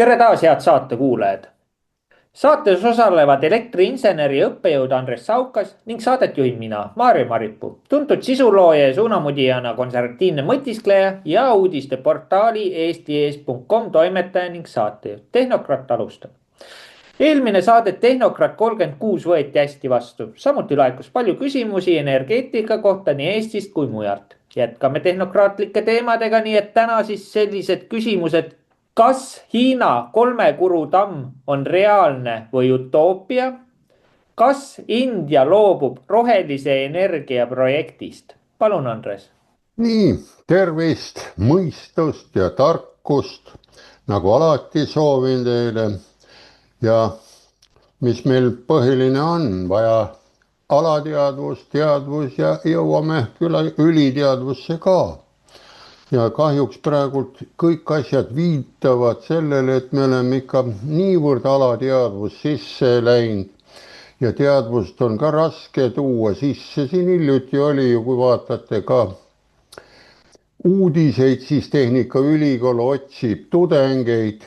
Tere taas, head saatekuulajad. Saates osalevad elektriinseneri õppejõud Andres Saukas ning saadet juhin mina, Maarjo Maripuu, tuntud sisulooja ja suunamudijana konservatiivne mõtiskleja ja uudisteportaali eesti.com toimetaja ning saatejuht. Tehnokrat alustab. Eelmine saade Tehnokrat 36 võeti hästi vastu. Samuti laekus palju küsimusi energeetika kohta nii Eestist kui mujalt. Jätkame tehnokraatlike teemadega, nii et täna siis sellised küsimused. Kas Hiina kolmekuru tamm on reaalne või utoopia? Kas India loobub rohelise energia projektist? Palun, Andres. Nii, tervist, mõistust ja tarkust, nagu alati soovin teile. Ja mis meil põhiline on, vaja alateadvus, teadvus ja jõuame üliteadvusse ka. Ja kahjuks praegult kõik asjad viitavad sellele, et me oleme ikka niivõrd alateadvus sisse läinud ja teadvust on ka raske tuua sisse. Siin hiljuti oli ju, kui vaatate ka uudiseid, siis Tehnikaülikool otsib tudengeid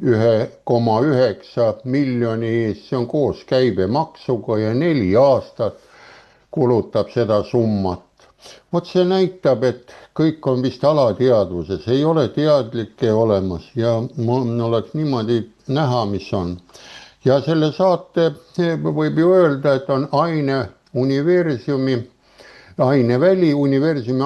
1,9 miljoni eest, see on koos käibemaksuga ja 4 aastat kulutab seda summat. Vot see näitab, et kõik on vist alateadvuses, ei ole teadlikke olemas ja mul oleks niimoodi näha, mis on. Ja selle saate võib ju öelda, et on universumi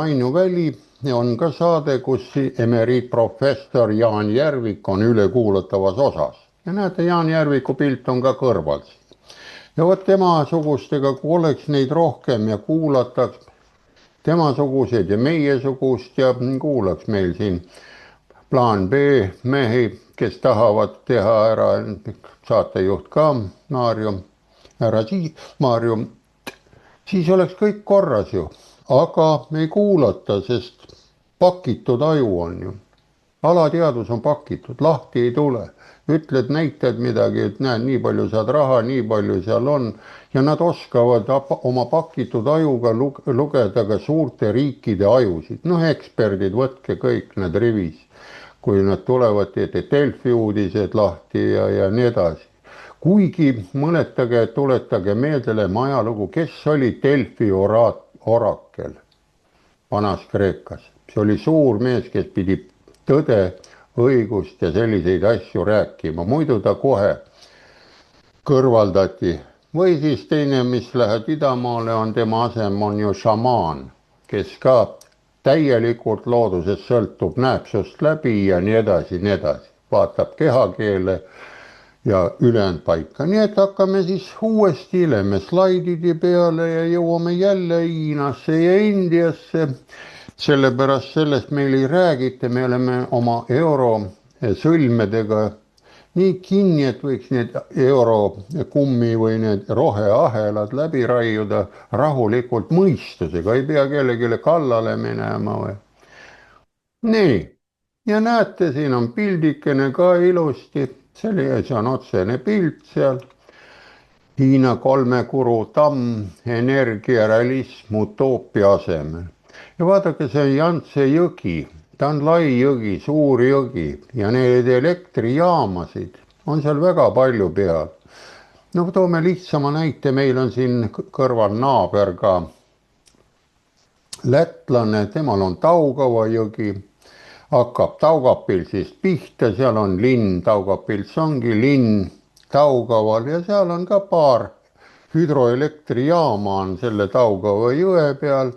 ainuväli on ka saade, kus emeriitprofessor Jaan Järvik on ülekuulatavas osas. Ja näete, Jaan Järviku pilt on ka kõrval. Ja vot temasugustega, kui oleks neid rohkem ja kuulataks temasugused ja meiesugust ja kuulaks meil siin plaan B mehi, kes tahavad teha ära, saatejuht ka, Maarjo, siis oleks kõik korras ju. Aga me ei kuulata, sest pakitud aju on ju. Alateadvus on pakitud, lahti ei tule. Ütled, näitad midagi, et näed, nii palju saad raha, nii palju seal on. Ja nad oskavad oma pakitud ajuga lugeda ka suurte riikide ajusid. Noh, eksperdid, võtke kõik need rivis. Kui nad tulevad, teete Delfi uudised lahti ja nii edasi. Kuigi mõletage, tuletage meeldele ajalugu, kes oli Delfi orakel vanas Kreekas. See oli suur mees, kes pidi tõde, õigust ja selliseid asju rääkima. Muidu ta kohe kõrvaldati. Või siis teine, mis lähed idamaale, on tema asem on ju šamaan, kes ka täielikult looduses sõltub, näeb sust läbi ja nii edasi, vaatab kehakeele ja ülejäänud paika. Nii et hakkame siis uuesti ileme slaidide peale ja jõuame jälle Hiinasse ja Indiasse. Sellepärast sellest meil ei räägita, me oleme oma eurosõlmedega nii kinni, et võiks need eurokummi või need roheahelad läbi raiuda rahulikult mõistusega, ei pea kellelegi kallale minema või. Nii, ja näete, siin on pildikene ka ilusti, see on otsene pilt seal. Hiina kolmekuru tamm, energiarealism utoopia asemel. Ja vaadake, see on Jantse jõgi, ta on lai jõgi, suur jõgi ja need elektrijaamasid on seal väga palju peal. No toome lihtsama näite, meil on siin kõrval naaber ka lätlane, temal on Taugava jõgi, hakkab Taugapilsist pihta, seal on linn, Taugapils ongi linn Taugaval ja seal on ka paar hüdroelektrijaama on selle Taugava jõe peal.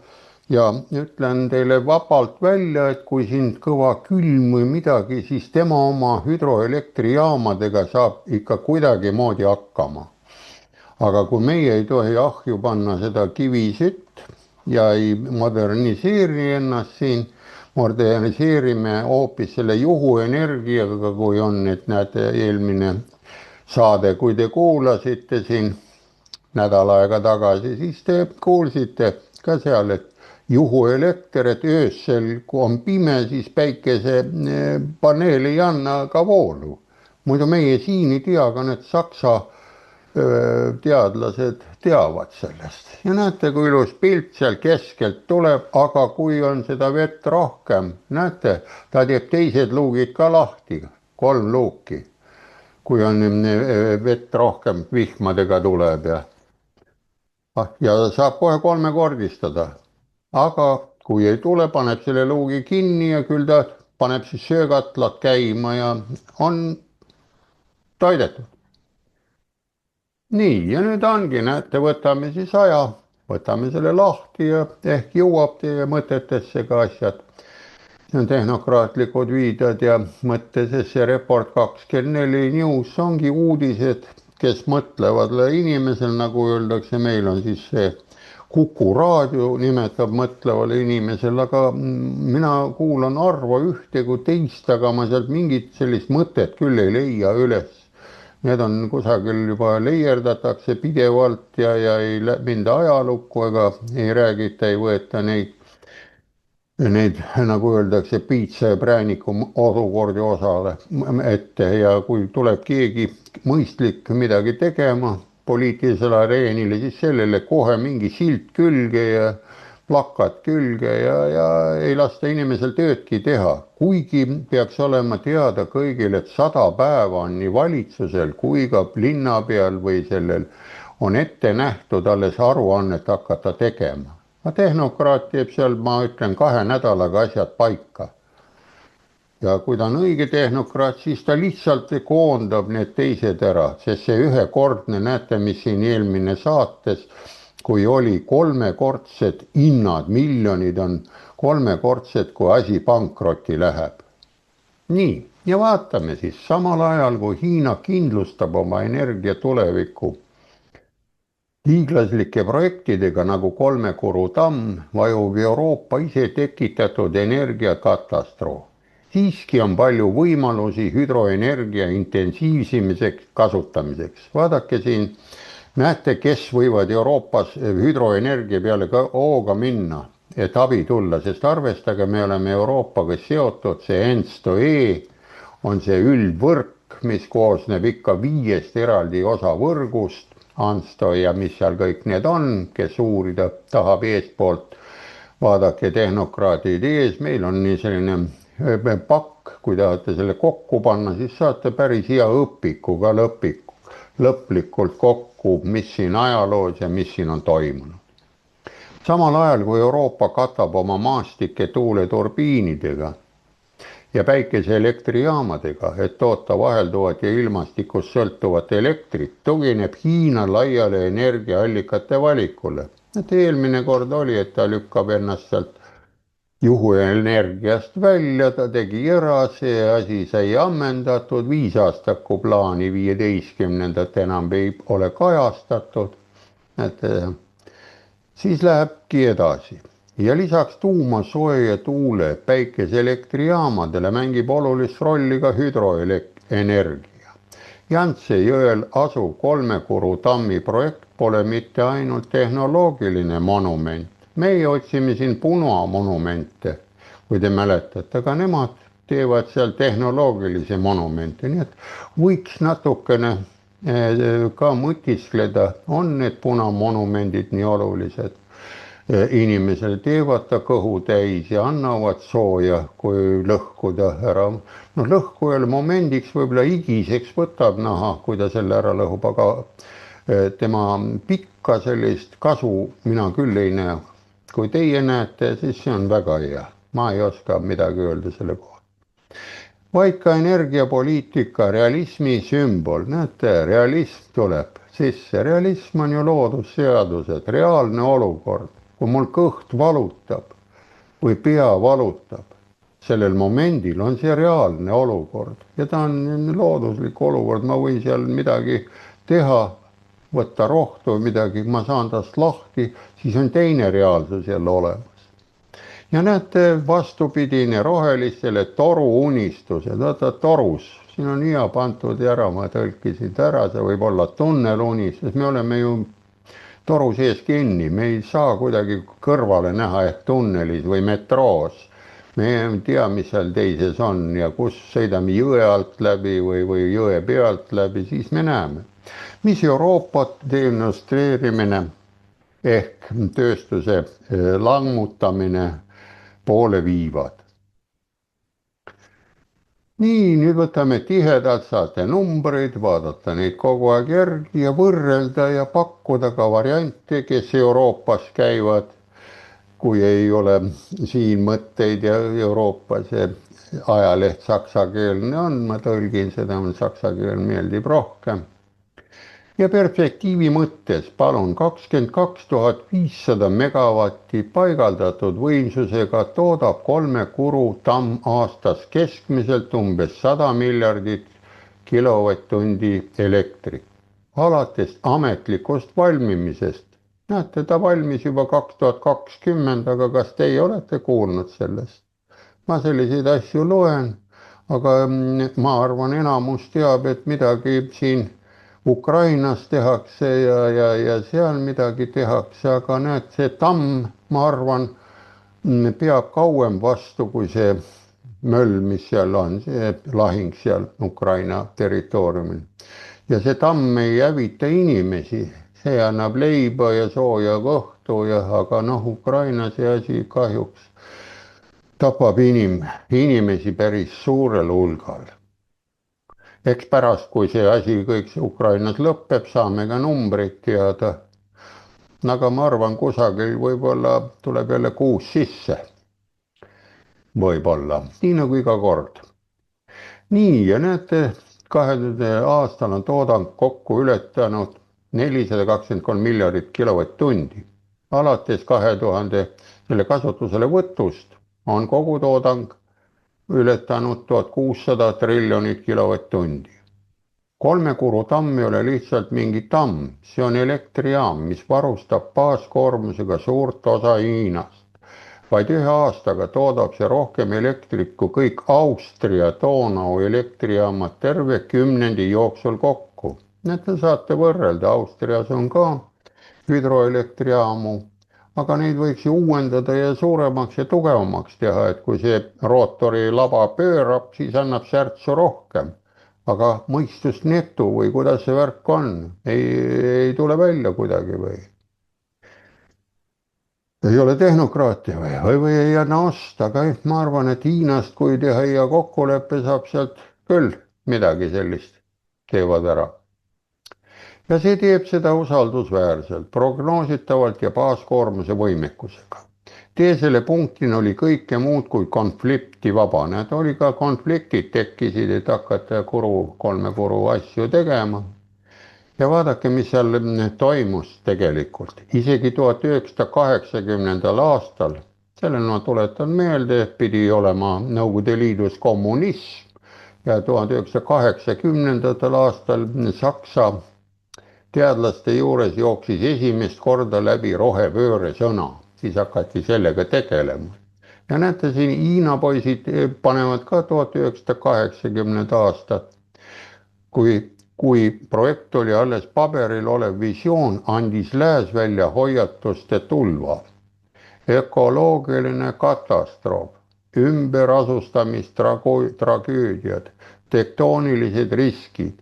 Ja ütlen teile vabalt välja, et kui siin kõva külm või midagi, siis tema oma hüdroelektrijaamadega saab ikka kuidagi moodi hakkama. Aga kui meie ei tohi ahju panna seda kivisütt ja ei moderniseeri ennast siin, moderniseerime hoopis selle juhuenergiaga, kui on, et näete eelmine saade, kui te kuulasite siin nädal aega tagasi, siis te kuulsite ka seal, et juhuelekter, et öösel, kui on pime, siis päikesepaneel ei anna ka voolu. muidu meie siin ei tea, aga need Saksa teadlased teavad sellest ja näete, kui ilus pilt seal keskelt tuleb, aga kui on seda vett rohkem, näete, ta teeb teised luugid ka lahti, 3 luuki, kui on vett rohkem vihmadega tuleb ja saab kohe 3-kordistada, aga kui ei tule, paneb selle luugi kinni ja küll ta paneb siis söökatlad käima ja on täidetud. nii, ja nüüd ongi, näete, võtame siis aja, võtame selle lahti ja ehk jõuab teie mõtetesse ka asjad. see on tehnokraatlikud viided ja mõttes see Report 24 News ongi uudised, kes mõtlevad inimesel, nagu öeldakse, meil on siis see Kuku raadio nimetab mõtlevale inimesel, aga mina kuulan harva ühte kui teist, aga ma sealt mingit sellist mõtet küll ei leia üles. Need on kusagil juba leierdatakse pidevalt ja ei minda ajalukku ega ei räägita, ei võeta neid, nagu öeldakse, piitsa ja prääniku olukordi osale ette ja kui tuleb keegi mõistlik midagi tegema poliitilisele areenile, siis sellele kohe mingi silt külge ja plakat külge ja ei lasta inimesel töödki teha, kuigi peaks olema teada kõigil, et 100 päeva on nii valitsusel kui ka linnapeal või sellel on ette nähtud alles aruannet hakata tegema. Tehnokraat teeb seal, ma ütlen, 2 nädalaga asjad paika. ja kui ta on õige tehnokraat, siis ta lihtsalt koondab need teised ära, sest see ühekordne, näete, mis siin eelmine saates, kui oli 3-kordsed hinnad, miljonid on 3-kordsed, kui asi pankrotti läheb. nii, ja vaatame siis, samal ajal kui Hiina kindlustab oma energia tuleviku hiiglaslike projektidega nagu Kolmekuru tamm, vajub Euroopa ise tekitatud energiakatastroof. siiski on palju võimalusi hüdroenergia intensiivsimiseks kasutamiseks. vaadake siin, näete, kes võivad Euroopas hüdroenergia peale ka hooga minna, et abi tulla, sest arvestage, me oleme Euroopaga seotud, see ENSTO-E on see üldvõrk, mis koosneb ikka 5 eraldi osa võrgust, ANSTO ja mis seal kõik need on, kes uurida tahab eespoolt. vaadake, tehnokraadid ees, meil on nii selline pakk, kui tahate selle kokku panna, siis saate päris hea õpiku ka lõplikult kokku, mis siin ajaloos ja mis siin on toimunud. samal ajal, kui Euroopa katab oma maastikke tuuleturbiinidega ja päikeseelektrijaamadega, et toota vahelduvat ja ilmastikust sõltuvat elektrit, tugineb Hiina laiale energiaallikate valikule. et eelmine kord oli, et ta lükkab ennast sealt juhuenergiast välja, ta tegi ära, see asi sai ammendatud, 5-aastaku plaani 15. enam ei ole kajastatud, et siis lähebki edasi. ja lisaks tuuma, soe ja tuule päikeseelektrijaamadele mängib olulist rolli ka hüdroenergia. Jantse jõel asuv Kolmekuru tammi projekt pole mitte ainult tehnoloogiline monument. Meie otsime siin punamonumente, kui te mäletate, aga nemad teevad seal tehnoloogilisi monumente, nii et võiks natukene ka mõtiskleda, on need punamonumendid nii olulised. Inimesel teevad ta kõhu täis ja annavad sooja, kui lõhkuda ära. Lõhku ühel momendiks võib-olla higiseks võtab naha, kui ta selle ära lõhub, aga tema pikka sellist kasu mina küll ei näe. Kui teie näete, siis see on väga hea. Ma ei oska midagi öelda selle kohta. Vaid ka energiapoliitika realismi sümbol. Näete, realism tuleb sisse. Realism on ju loodusseadused, reaalne olukord. Kui mul kõht valutab või pea valutab, sellel momendil on see reaalne olukord. Ja ta on looduslik olukord, ma võin seal midagi teha, võtta rohtu või midagi, ma saan tast lahti, siis on teine reaalsus jälle olemas. Ja näete, vastupidine rohelistele toruunistused, vaata torus, siin on hea pantud ära, ma tõlkisin ära, see võib olla tunnelunistus, me oleme ju toru sees kinni, me ei saa kuidagi kõrvale näha ehk tunnelis või metroos. Me ei tea, mis seal teises on ja kus sõidame jõe alt läbi või jõe pealt läbi, siis me näeme. Mis Euroopa demonstreerimine ehk tööstuse lammutamine poole viivad. Nii, nüüd võtame tihedalt, saate numbreid, vaadata neid kogu aeg järgi ja võrrelda ja pakkuda ka variante, kes Euroopas käivad, kui ei ole siin mõtteid ja Euroopas see ajaleht saksakeelne on, ma tõlgin seda, saksa keel meeldib rohkem. Ja perspektiivi mõttes palun 22 500 megavatti paigaldatud võimsusega toodab 3 kuru tamm aastas keskmiselt umbes 100 miljardit kilovatt-tundi elektrit. Alates ametlikust valmimisest. Näete, ta valmis juba 2020, aga kas teie olete kuulnud sellest? Ma selliseid asju loen, aga ma arvan, enamus teab, et midagi siin Ukrainas tehakse ja seal midagi tehakse, aga näed, see tamm, ma arvan, peab kauem vastu kui see möll, mis seal on, see lahing seal Ukraina territooriumil. Ja see tamm ei hävita inimesi, see annab leiba ja sooja kõhtu, aga Ukraina see asi kahjuks tapab inimesi päris suurel hulgal. Eks pärast, kui see asi kõik Ukrainas lõpeb, saame ka numbreid teada. Aga ma arvan, kusagil võib-olla tuleb jälle kuus sisse. Võib-olla, nii nagu iga kord. Nii, ja näete, 2000 aastal on toodang kokku ületanud 423 miljardit kilovatt-tundi. Alates 2000 selle kasutusele võtust on kogu toodang ületanud 1600 triljonit kilovatt-tundi. 3 kuru tamm ei ole lihtsalt mingi tamm, see on elektrijaam, mis varustab baaskoormusega suurt osa Hiinast. Vaid 1 aastaga toodab see rohkem elektrit kui kõik Austria Donau elektrijaamad terve 10 jooksul kokku. Näete, saate võrrelda, Austrias on ka hüdroelektrijaamu, aga neid võiks ju uuendada ja suuremaks ja tugevamaks teha, et kui see rootori laba pöörab, siis annab särtsu rohkem. Aga mõistust netu või kuidas see värk on, ei tule välja kuidagi või? Ei ole tehnokraatia või ei anna osta, aga ma arvan, et Hiinast, kui teha hea kokkuleppe, saab sealt küll midagi sellist teevad ära. Ja see teeb seda usaldusväärselt, prognoositavalt ja baaskoormuse võimekusega. Teisele punktina oli kõike muud kui konflikti vabane, et oli ka konfliktid tekkisid, et hakata 3 kuru asju tegema. Ja vaadake, mis seal toimus tegelikult. Isegi 1980. aastal, sellel ma tuletan meelde, et pidi olema Nõukogude Liidus kommunism ja 1980. aastal Saksa teadlaste juures jooksis esimest korda läbi rohepööre sõna, siis hakati sellega tegelema. Ja näete, siin Hiina poisid panevad ka 1980. aastat, kui projekt oli alles paberil olev visioon, andis lääs välja hoiatuste tulva. Ökoloogiline katastroof, ümberasustamistragöödiad, tektoonilised riskid,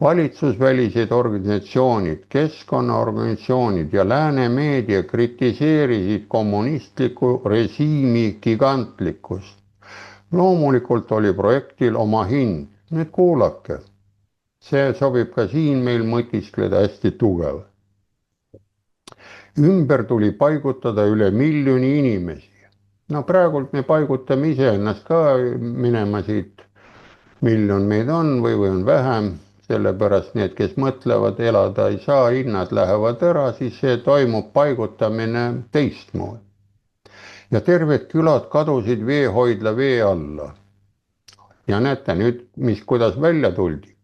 valitsusvälised organisatsioonid, keskkonnaorganisatsioonid ja lääne meedia kritiseerisid kommunistliku režiimi gigantlikkust. Loomulikult oli projektil oma hind, nüüd kuulake. See sobib ka siin meil mõtiskleda hästi tugev. Ümber tuli paigutada üle 1 miljoni inimesi. No praegult me paigutame iseennast ka minema siit. 1 miljon meid on või on vähem, sellepärast need, kes mõtlevad elada ei saa, hinnad lähevad ära, siis see toimub paigutamine teistmoodi. Ja terved külad kadusid veehoidla vee alla. Ja näete nüüd, kuidas välja tuldi.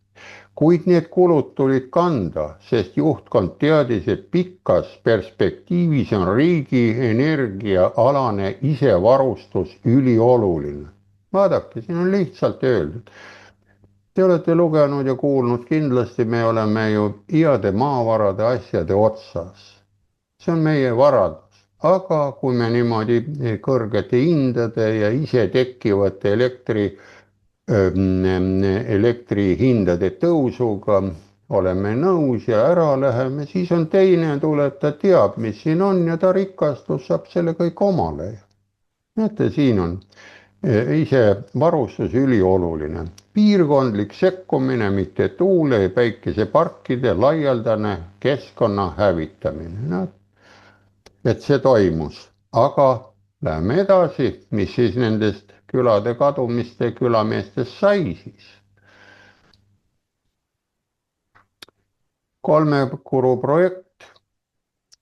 Kuid need kulud tulid kanda, sest juhtkond teadis, et pikas perspektiivis on riigi energiaalane isevarustus ülioluline. Vaadake, siin on lihtsalt öeldud. Te olete lugenud ja kuulnud kindlasti, me oleme ju heade maavarade asjade otsas. See on meie varadus, aga kui me niimoodi kõrgete hindade ja ise tekkivate elektrihindade tõusuga oleme nõus ja ära läheme, siis on teine, tuleb, ta teab, mis siin on ja ta rikastus, saab selle kõik omale. näete, siin on isevarustus ülioluline. Piirkondlik sekkumine, mitte tuule- ja päikeseparkide laialdane keskkonna hävitamine. No, et see toimus, aga läheme edasi, mis siis nendest külade kadumiste külameestest sai siis. Kolmekuru projekt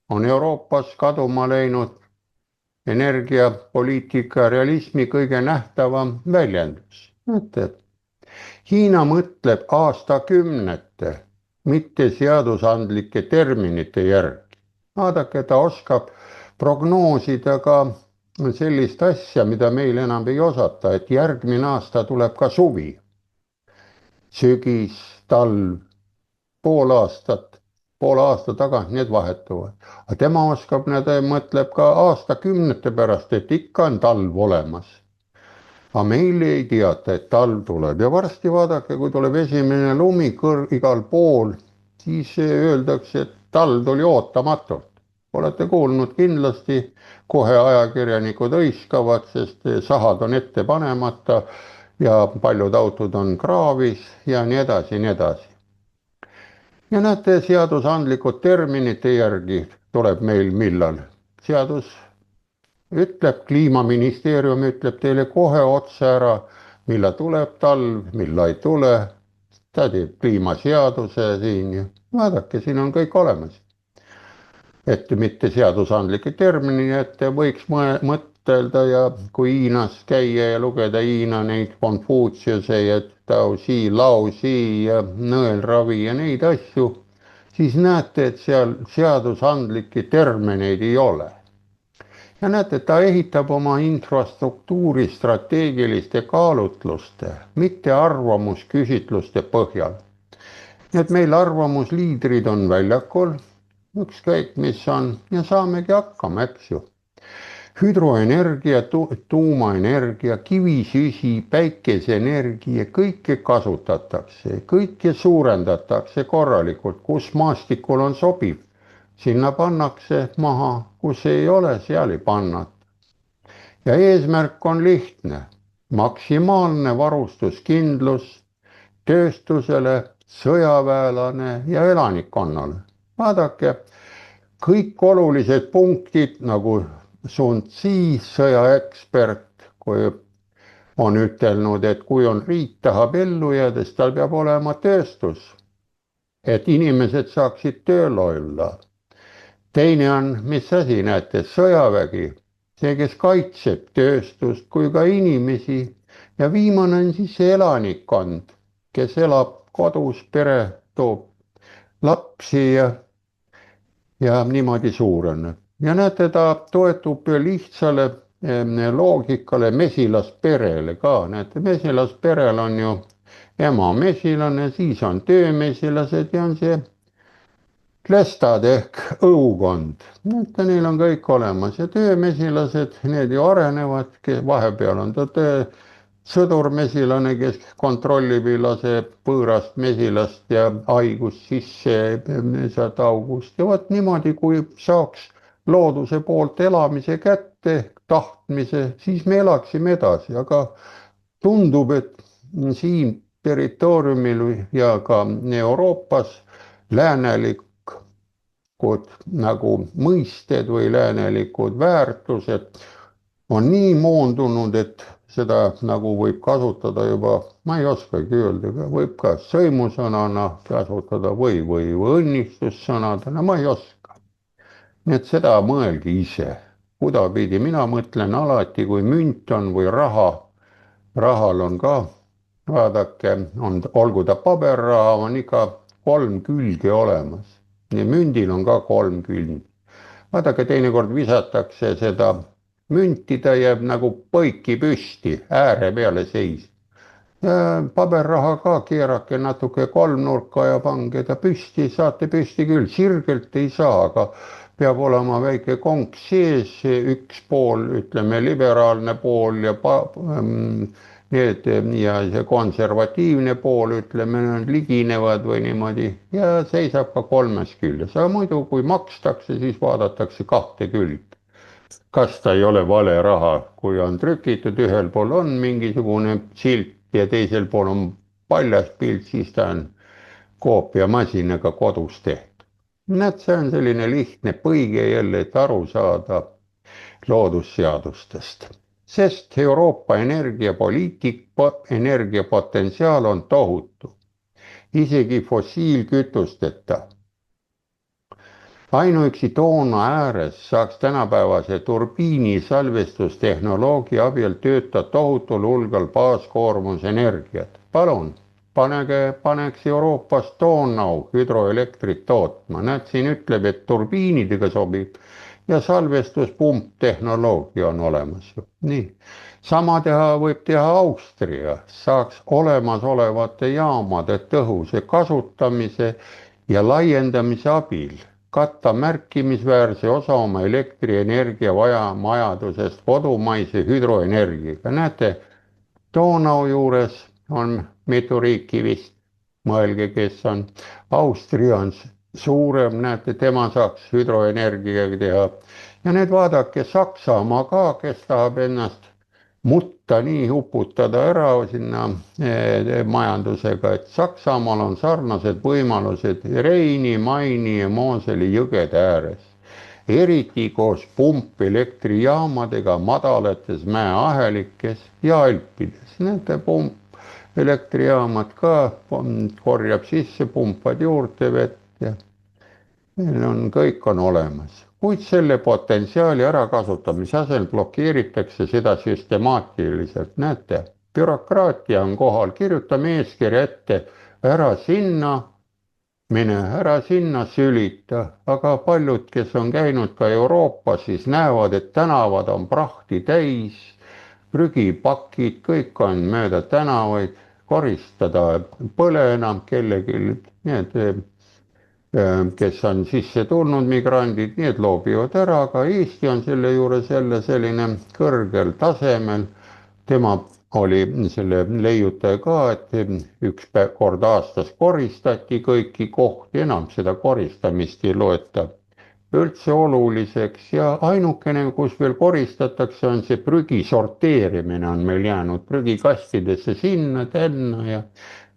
on Euroopas kaduma läinud energiapoliitika realismi kõige nähtavam väljendus. Hiina mõtleb aastakümnete, mitte seadusandlike terminite järgi. Vaadake, ta oskab prognoosida ka sellist asja, mida meil enam ei osata, et järgmine aasta tuleb ka suvi, sügis, talv, poole aasta tagant need vahetuvad. Aga tema oskab, mõtleb ka aastakümnete pärast, et ikka on talv olemas. Aga meil ei teata, et talv tuleb ja varsti vaadake, kui tuleb esimene lumi igal pool, siis öeldakse, et talv tuli ootamatult. Olete kuulnud kindlasti, kohe ajakirjanikud hõiskavad, sest sahad on ette panemata ja paljud autod on kraavis ja nii edasi, nii edasi. Ja näete, seadusandlikud terminite järgi tuleb meil millal. Seadus ütleb, kliimaministeerium ütleb teile kohe otse ära, millal tuleb talv, millal ei tule. Ta teeb kliimaseaduse siin ja vaadake, siin on kõik olemas. Et mitte seadusandlike termini, et võiks mõtelda ja kui Hiinas käia ja lugeda Hiina neid Konfutsiuse ja Taosi, Laosi ja nõelravi ja neid asju, siis näete, et seal seadusandlikke termineid ei ole. Ja näete, ta ehitab oma infrastruktuuri strateegiliste kaalutluste, mitte arvamusküsitluste põhjal. Nii et meil arvamusliidrid on väljakul, ükskõik mis on ja saamegi hakkama, eks ju. Hüdroenergia, tuumaenergia, kivisüsi, päikeseenergia, kõike kasutatakse, kõike suurendatakse korralikult, kus maastikul on sobiv. Sinna pannakse maha, kus ei ole, seal ei pannata. Ja eesmärk on lihtne, maksimaalne varustuskindlus tööstusele, sõjaväelane ja elanikkonnale. Vaadake, kõik olulised punktid, nagu Sun Tzu, sõjaekspert, kui on ütelnud, et kui on riik tahab ellu jääda, siis tal peab olema tööstus, et inimesed saaksid tööl olla. Teine on, mis asi, näete, sõjavägi, see, kes kaitseb tööstust kui ka inimesi. Ja viimane on siis see elanikkond, kes elab kodus, pere toob lapsi ja niimoodi suureneb. Ja näete, ta toetub lihtsale loogikale mesilasperele ka. Näete, mesilasperel on ju ema mesilane, siis on töömesilased ja on see klestad ehk õukond. Näete, neil on kõik olemas ja töömesilased, need ju arenevad, vahepeal on ta sõdurmesilane, kes kontrollib ja laseb võõrast mesilast ja haigust sisse sealt august. Ja vot niimoodi, kui saaks looduse poolt elamise kätte, tahtmise, siis me elaksime edasi, aga tundub, et siin territooriumil ja ka Euroopas läänelikud nagu mõisted või läänelikud väärtused on nii moondunud, et seda nagu võib kasutada juba, ma ei oskagi öelda, võib ka sõimusõnana kasutada või õnnistussõnadena, ma ei oska. Nii et seda mõelge ise, kudapidi. Mina mõtlen alati, kui münt on või raha, rahal on ka, vaadake, olgu ta paberraha, on ikka 3 külge olemas. Nii mündil on ka 3 külge. Vaadake, teinekord visatakse seda münti, ta jääb nagu põiki püsti, ääre peale seis. paberraha ka keerake natuke kolmnurka ja pange ta püsti, saate püsti küll, sirgelt ei saa, aga peab olema väike konks sees, üks pool, ütleme liberaalne pool need ja see konservatiivne pool, ütleme, nad liginevad või niimoodi ja seisab ka kolmes küljes, aga muidu kui makstakse, siis vaadatakse kahte külge. Kas ta ei ole vale raha, kui on trükitud, ühel pool on mingisugune silt ja teisel pool on paljas pilt, siis ta on koopiamasinaga kodus tehtud. näed, see on selline lihtne põige jälle, et aru saada loodusseadustest, sest Euroopa energiapotentsiaal on tohutu, isegi fossiilkütusteta. Ainuüksi toona ääres saaks tänapäevase turbiini salvestustehnoloogia abil tööta tohutul hulgal baaskoormusenergiat. Palun, paneks Euroopas Donau hüdroelektrit tootma. Näed, siin ütleb, et turbiinidega sobib ja salvestuspump-tehnoloogia on olemas. Nii. Sama võib teha Austria, saaks olemasolevate jaamade tõhuse kasutamise ja laiendamise abil katta märkimisväärse osa oma elektrienergia vajadusest kodumaise hüdroenergiaga. Näete, Donau juures on mitu riiki vist, mõelge, kes on. Austria on suurem, näete, tema saaks hüdroenergiaga teha. Ja nüüd vaadake Saksamaa ka, kes tahab ennast mutta nii uputada ära sinna majandusega, et Saksamaal on sarnased võimalused Reini, Maini ja Mooseli jõgede ääres. Eriti koos pumpelektrijaamadega madalates mäeahelikes ja Alpides. Näete, pump-elektrijaamad ka korjab sisse, pumpad juurde vett ja meil on, kõik on olemas. Kuid selle potentsiaali ärakasutamise asemel blokeeritakse seda süstemaatiliselt. Näete, bürokraatia on kohal, kirjutame eeskirja ette, ära sinna, mine ära sinna, sülita. Aga paljud, kes on käinud ka Euroopas, siis näevad, et tänavad on prahti täis, prügipakid, kõik on mööda tänavaid, koristada pole enam kellelgi, need kes on sisse tulnud migrandid, need loobivad ära, aga Eesti on selle juures jälle selline kõrgel tasemel. Tema oli selle leiutaja ka, et üks kord aastas koristati kõiki kohti, enam seda koristamist ei loeta üldse oluliseks ja ainukene, kus veel koristatakse, on see prügi sorteerimine on meil jäänud prügikastidesse sinna-tänna ja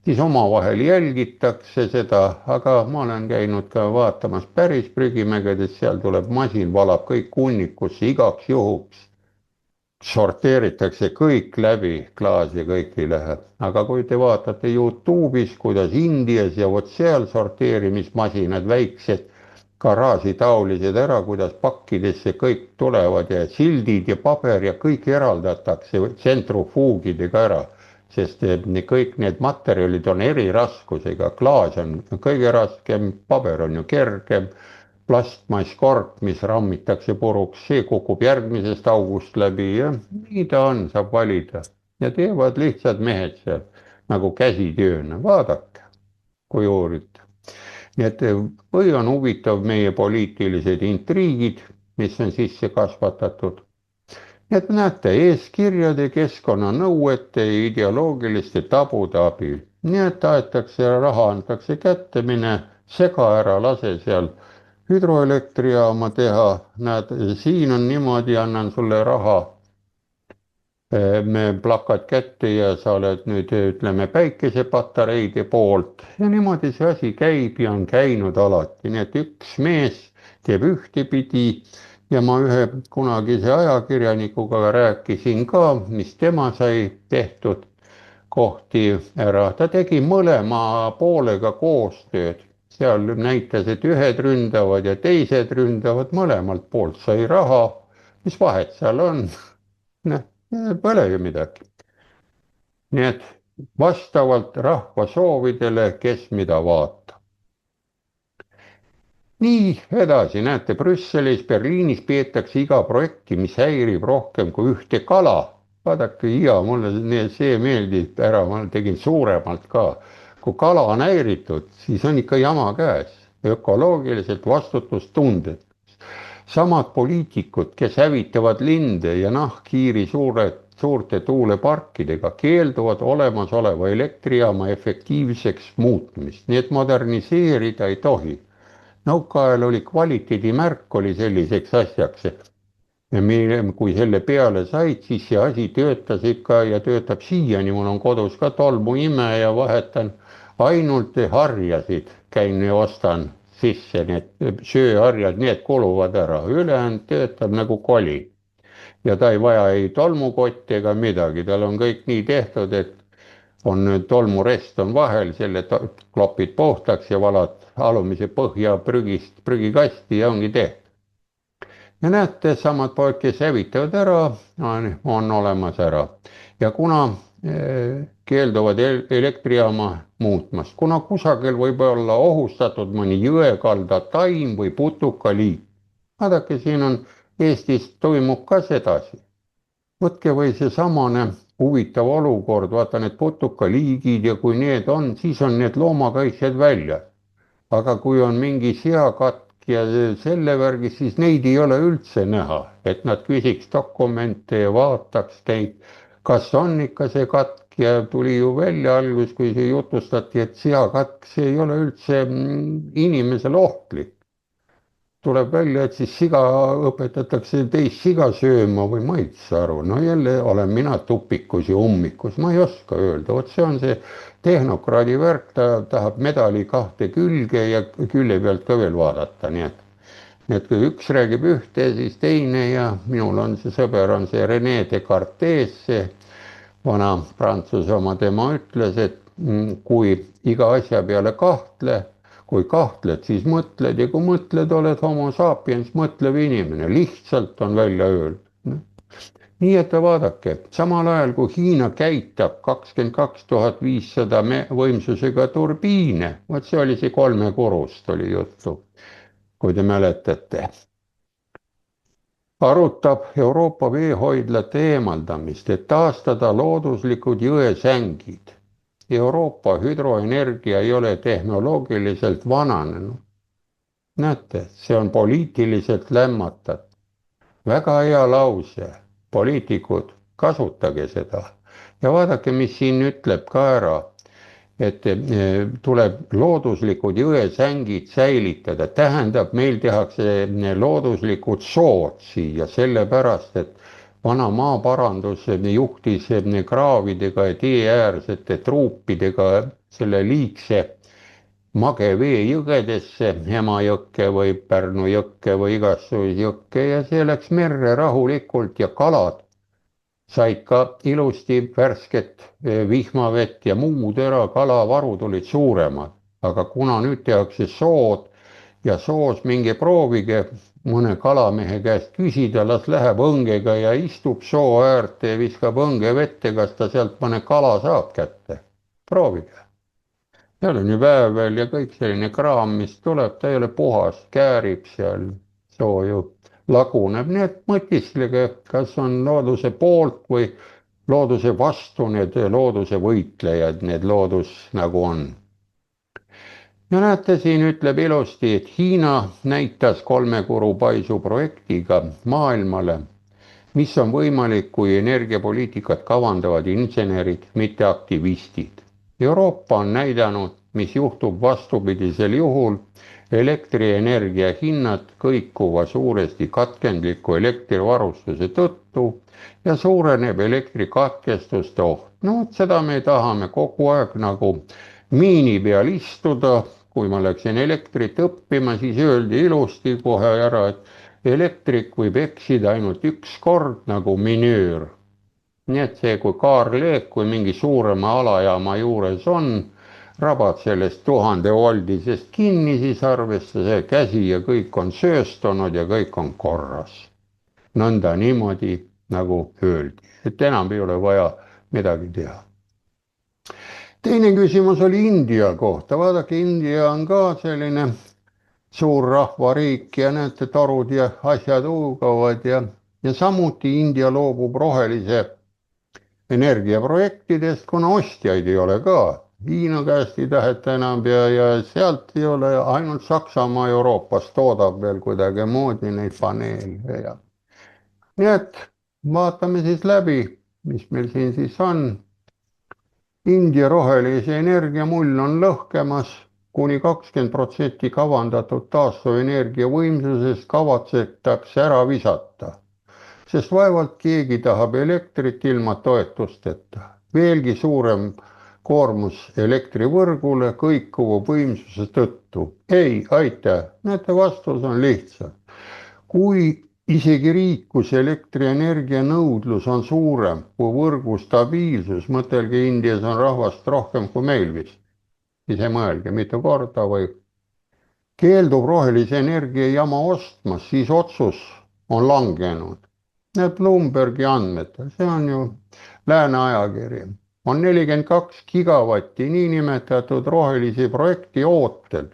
siis omavahel jälgitakse seda, aga ma olen käinud ka vaatamas päris prügimägedes, seal tuleb masin, valab kõik hunnikusse igaks juhuks. Sorteeritakse kõik läbi, klaas ja kõik ei lähe. Aga kui te vaatate YouTube'is, kuidas Indias ja vot seal sorteerimismasinad, väiksed garaažitaolised ära, kuidas pakkidesse kõik tulevad ja sildid ja paber ja kõik eraldatakse tsentrifuugidega ära. Sest kõik need materjalid on eri raskusega, klaas on kõige raskem, paber on ju kergem, plastmasskork, mis rammitakse puruks, see kukub järgmisest august läbi ja nii ta on, saab valida. Ja teevad lihtsad mehed seal nagu käsitööna, vaadake, kui uurite. Nii et või on huvitav meie poliitilised intriigid, mis on sisse kasvatatud. Nii et näete, eeskirjade, keskkonnanõuete ja ideoloogiliste tabude abil. Nii et tahetakse raha, antakse kätte, mine sega ära, lase seal hüdroelektrijaama teha. Näed, siin on niimoodi, annan sulle raha. Me plakad kätte ja sa oled nüüd, ütleme, päikesepatareide poolt. Ja niimoodi see asi käib ja on käinud alati. Nii et üks mees teeb ühtepidi. Ja ma ühe kunagise ajakirjanikuga rääkisin ka, mis tema sai tehtud kohti ära. Ta tegi mõlema poolega koostööd. Seal näitas, et ühed ründavad ja teised ründavad, mõlemalt poolt sai raha. Mis vahet seal on? Pole ju midagi. Nii et vastavalt rahva soovidele, kes mida vaatab. Nii edasi, näete, Brüsselis, Berliinis peetakse iga projekti, mis häirib rohkem kui ühte kala, vaadake ja mulle see meeldib ära, ma tegin suuremalt ka. kui kala on häiritud, siis on ikka jama käes, ökoloogiliselt vastutustundetu. samad poliitikud, kes hävitavad linde ja nahkhiiri suurte tuuleparkidega, keelduvad olemasoleva elektrijaama efektiivseks muutmist, nii et moderniseerida ei tohi. nõukaajal oli kvaliteedimärk oli selliseks asjaks, ja kui selle peale said, siis see asi töötas ikka ja töötab siiani. mul on kodus ka tolmuimeja, vahetan ainult harjasid, käin ja ostan sisse need sööharjad, need kuluvad ära, ülejäänud töötab nagu koli. ja ta ei vaja ei tolmukotti ega midagi, tal on kõik nii tehtud, et on tolmurest on vahel, selle klopid puhtaks ja valad alumise põhja prügikasti ja ongi tehtud. ja näete, samad poeg, kes hävitavad ära, on olemas ära. ja kuna keelduvad elektrijaama muutmast, kuna kusagil võib olla ohustatud mõni jõekalda taim või putukaliik. vaadake, siin on Eestis toimub ka sedasi. võtke või seesamane huvitav olukord, vaata need putukaliigid ja kui need on, siis on need loomakaitsjad väljas. aga kui on mingi seakatk ja selle värgi, siis neid ei ole üldse näha, et nad küsiks dokumente ja vaataks neid, kas on ikka see katk. ja tuli ju välja algus, kui see jutustati, et seakatk, see ei ole üldse inimesele ohtlik. tuleb välja, et siis siga õpetatakse teist siga sööma või ma ei saa aru. no jälle olen mina tupikus ja ummikus, ma ei oska öelda, vot see on see tehnokraadi värk, ta tahab medali kahte külge ja külje pealt ka veel vaadata, nii et kui üks räägib ühte, siis teine ja minul on see sõber, on see Rene Descartes, see vana Prantsuse oma, tema ütles, et kui iga asja peale kui kahtled, siis mõtled ja kui mõtled, oled homo sapiens, mõtlev inimene, lihtsalt on välja öeldud. nii et vaadake, samal ajal kui Hiina käitab 22 500 võimsusega turbiine, vot see oli see 3 korust oli juttu, kui te mäletate. arutab Euroopa veehoidlate eemaldamist, et taastada looduslikud jõesängid. Euroopa hüdroenergia ei ole tehnoloogiliselt vananenud. näete, see on poliitiliselt lämmatatud. väga hea lause, poliitikud, kasutage seda. ja vaadake, mis siin ütleb ka ära, et tuleb looduslikud jõesängid säilitada, tähendab, meil tehakse looduslikud sood siia, sellepärast et vana maaparandus juhtis kraavidega ja teeäärsete truupidega selle liigse magevee jõgedesse, Emajõkke või Pärnu jõkke või igasuguseid jõkke ja see läks merre rahulikult ja kalad said ka ilusti värsket vihmavett ja muud ära, kalavarud olid suuremad. aga kuna nüüd tehakse sood ja soos minge proovige mõne kalamehe käest küsida, las läheb õngega ja istub soo äärde ja viskab õnge vette, kas ta sealt mõne kala saab kätte. proovige. seal on ju väävel ja kõik selline kraam, mis tuleb, ta ei ole puhas, käärib seal soo ju laguneb, nii et mõtisklege, kas on looduse poolt või looduse vastu need looduse võitlejad, need loodus nagu on. ja näete, siin ütleb ilusti, et Hiina näitas 3 kuru paisu projektiga maailmale, mis on võimalik, kui energiapoliitikat kavandavad insenerid, mitte aktivistid. Euroopa on näidanud, mis juhtub vastupidisel juhul, elektrienergia hinnad kõikuva suuresti katkendliku elektrivarustuse tõttu ja suureneb elektrikatkestuste oht. no vot seda me tahame kogu aeg nagu miini peal istuda. kui ma läksin elektrit õppima, siis öeldi ilusti kohe ära, et elektrik võib eksida ainult üks kord nagu minöör. nii et see, kui kaarleek, kui mingi suurema alajaama juures on, rabad sellest 1000-voldisest kinni, siis arvesta see käsi ja kõik on sööstunud ja kõik on korras. nõnda niimoodi nagu öeldi, et enam ei ole vaja midagi teha. teine küsimus oli India kohta, vaadake, India on ka selline suur rahvariik ja näete, torud ja asjad huugavad ja samuti India loobub rohelise energiaprojektidest, kuna ostjaid ei ole ka. Hiina käest ei taheta enam ja sealt ei ole, ainult Saksamaa Euroopas toodab veel kuidagimoodi neid paneele ja nii et vaatame siis läbi, mis meil siin siis on. India rohelise energia mull on lõhkemas, kuni 20% kavandatud taastuvenergia võimsusest kavatsetakse ära visata, sest vaevalt keegi tahab elektrit ilma toetusteta. Veelgi suurem koormus elektrivõrgule kõikuva võimsuse tõttu. Ei, aitäh, näete, vastus on lihtsalt. Kui isegi riik, kus elektrienergia nõudlus on suurem kui võrgu stabiilsus, mõtelge, Indias on rahvast rohkem kui meil vist. Ise mõelge, mitu korda või keeldub rohelise energia jama ostmas, siis otsus on langenud. Need Bloombergi andmetel, see on ju lääne ajakiri, on 42 gigavatti niinimetatud rohelisi projekti ootel,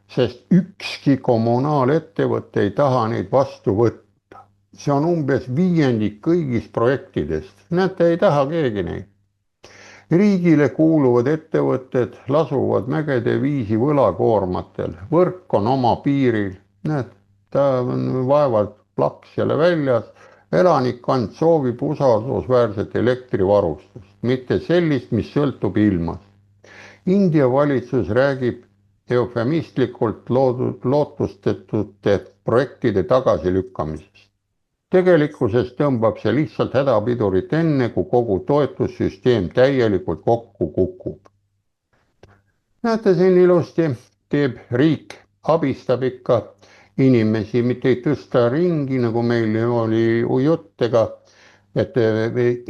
sest ükski kommunaalettevõte ei taha neid vastu võtta. See on umbes viiendik kõigist projektidest. Näete, ei taha keegi neid. Riigile kuuluvad ettevõtted lasuvad mägede viisi võlakoormatel. Võrk on oma piiril. Näed, ta on vaevalt plaks jälle väljas. Elanikkond soovib usaldusväärset elektrivarustust, mitte sellist, mis sõltub ilmast. India valitsus räägib eufemistlikult lootustetute projektide tagasilükkamisest. Tegelikkuses tõmbab see lihtsalt hädapidurit enne, kui kogu toetussüsteem täielikult kokku kukub. Näete, siin ilusti teeb riik, abistab ikka inimesi, mitte ei tõsta ringi, nagu meil oli juttega, et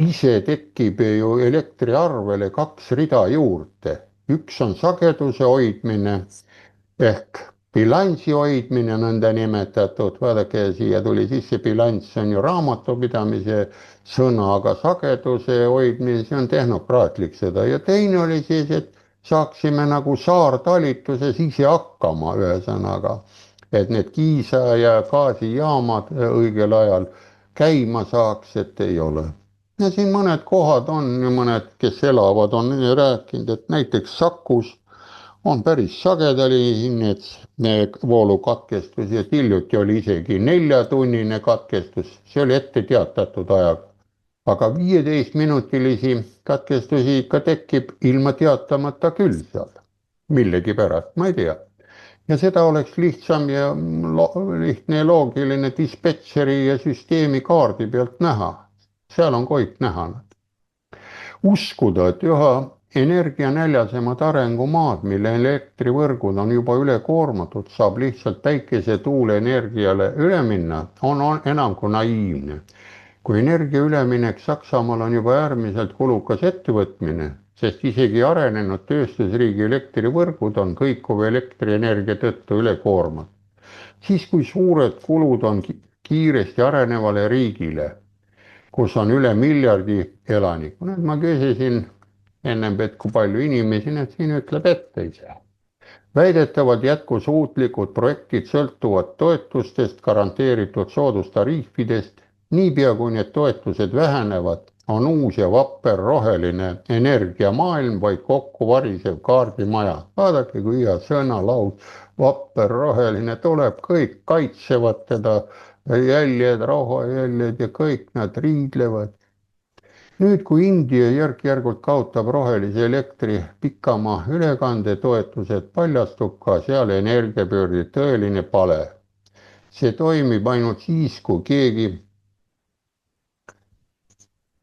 ise tekib ju elektriarvele 2 rida juurde. Üks on sageduse hoidmine ehk bilansi hoidmine nõnda nimetatud, vaadake, siia tuli sisse bilanss, on ju raamatupidamise sõna, aga sageduse hoidmine, see on tehnokraatlik seda. Ja teine oli siis, et saaksime nagu saartalituses ise hakkama, ühesõnaga, et need Kiisa ja gaasijaamad õigel ajal käima saaks, et ei ole. Ja siin mõned kohad on ja mõned, kes elavad, on rääkinud, et näiteks Sakus on päris sagedali need voolukatkestusi, et hiljuti oli isegi 4-tunnine katkestus, see oli ette teatatud ajaga. Aga 15-minutilisi katkestusi ikka tekib ilma teatamata küll seal, millegi pärast, ma ei tea. Ja seda oleks lihtsam ja lihtne ja loogiline dispetšeri ja süsteemi kaardi pealt näha. Seal on kõik näha. Uskuda, et üha energianäljasemad arengumaad, mille elektrivõrgud on juba ülekoormatud, saab lihtsalt päikese tuuleenergiale üle minna, on enam kui naiivne. Kui energia üleminek Saksamaal on juba äärmiselt kulukas ettevõtmine, sest isegi arenenud tööstusriigi elektrivõrgud on kõikuva elektrienergia tõttu ülekoormatud. Siis kui suured kulud on kiiresti arenevale riigile, kus on üle miljardi elaniku. Nüüd ma küsisin ennem, et kui palju inimesi, need siin ütleb ette ei saa. Väidetavalt jätkusuutlikud projektid sõltuvad toetustest, garanteeritud soodustariifidest. Niipea kui need toetused vähenevad, on uus ja vapper roheline energiamaailm vaid kokku varisev kaardimaja. Vaadake, kui hea sõnalaud, vapper roheline tuleb, kõik kaitsevad teda, jäljed, rauhajäljed ja kõik nad riidlevad. Nüüd, kui India järk-järgult kaotab rohelise elektri pikamaa ülekandetoetused, paljastub ka seal energiapöörde tõeline pale. See toimib ainult siis, kui keegi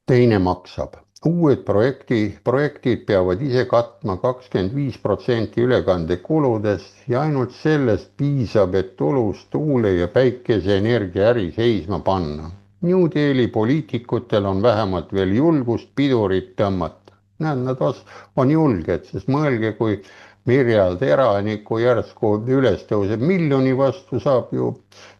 teine maksab. Uued projektid peavad ise katma 25% ülekandekuludest ja ainult sellest piisab, et tulust tuule- ja päikeseenergia äri seisma panna. New Delhi poliitikutel on vähemalt veel julgust pidurit tõmmata. Nad on julged, sest mõelge, kui miljard eranikku järsku üles tõuseb miljoni vastu, saab ju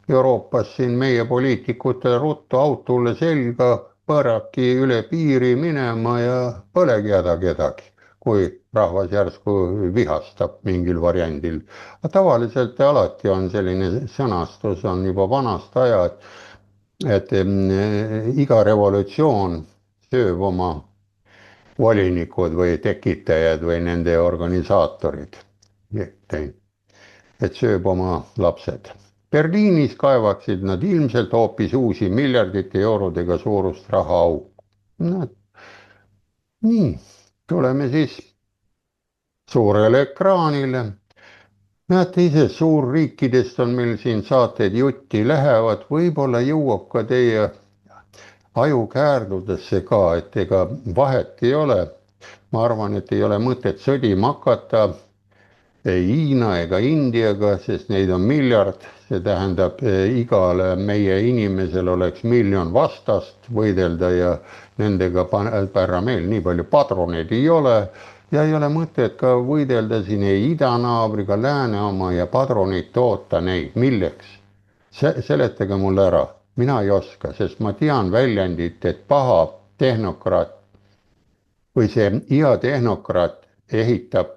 Euroopas siin meie poliitikutele ruttu autole selga, põraki üle piiri minema ja polegi häda kedagi, kui rahvas järsku vihastab mingil variandil. Tavaliselt alati on selline sõnastus, on juba vanast ajast, et iga revolutsioon sööb oma volinikud või tekitajad või nende organisaatorid teinud, et sööb oma lapsed. Berliinis kaevaksid nad ilmselt hoopis uusi miljardite eurodega suurust rahaauku. no nii, tuleme siis suurele ekraanile. näete ise, suurriikidest on meil siin saated jutti lähevad, võib-olla jõuab ka teie ajukäärudesse ka, et ega vahet ei ole. ma arvan, et ei ole mõtet sõdima hakata ei Hiina ega Indiaga, sest neid on miljard, see tähendab, igale meie inimesel oleks miljon vastast võidelda ja nendega pärra meil nii palju padruneid ei ole ja ei ole mõtet ka võidelda siin ei idanaabriga, lääne oma ja padruneid toota neid, milleks? Seletage mulle ära, mina ei oska, sest ma tean väljendit, et paha tehnokraat või see hea tehnokraat ehitab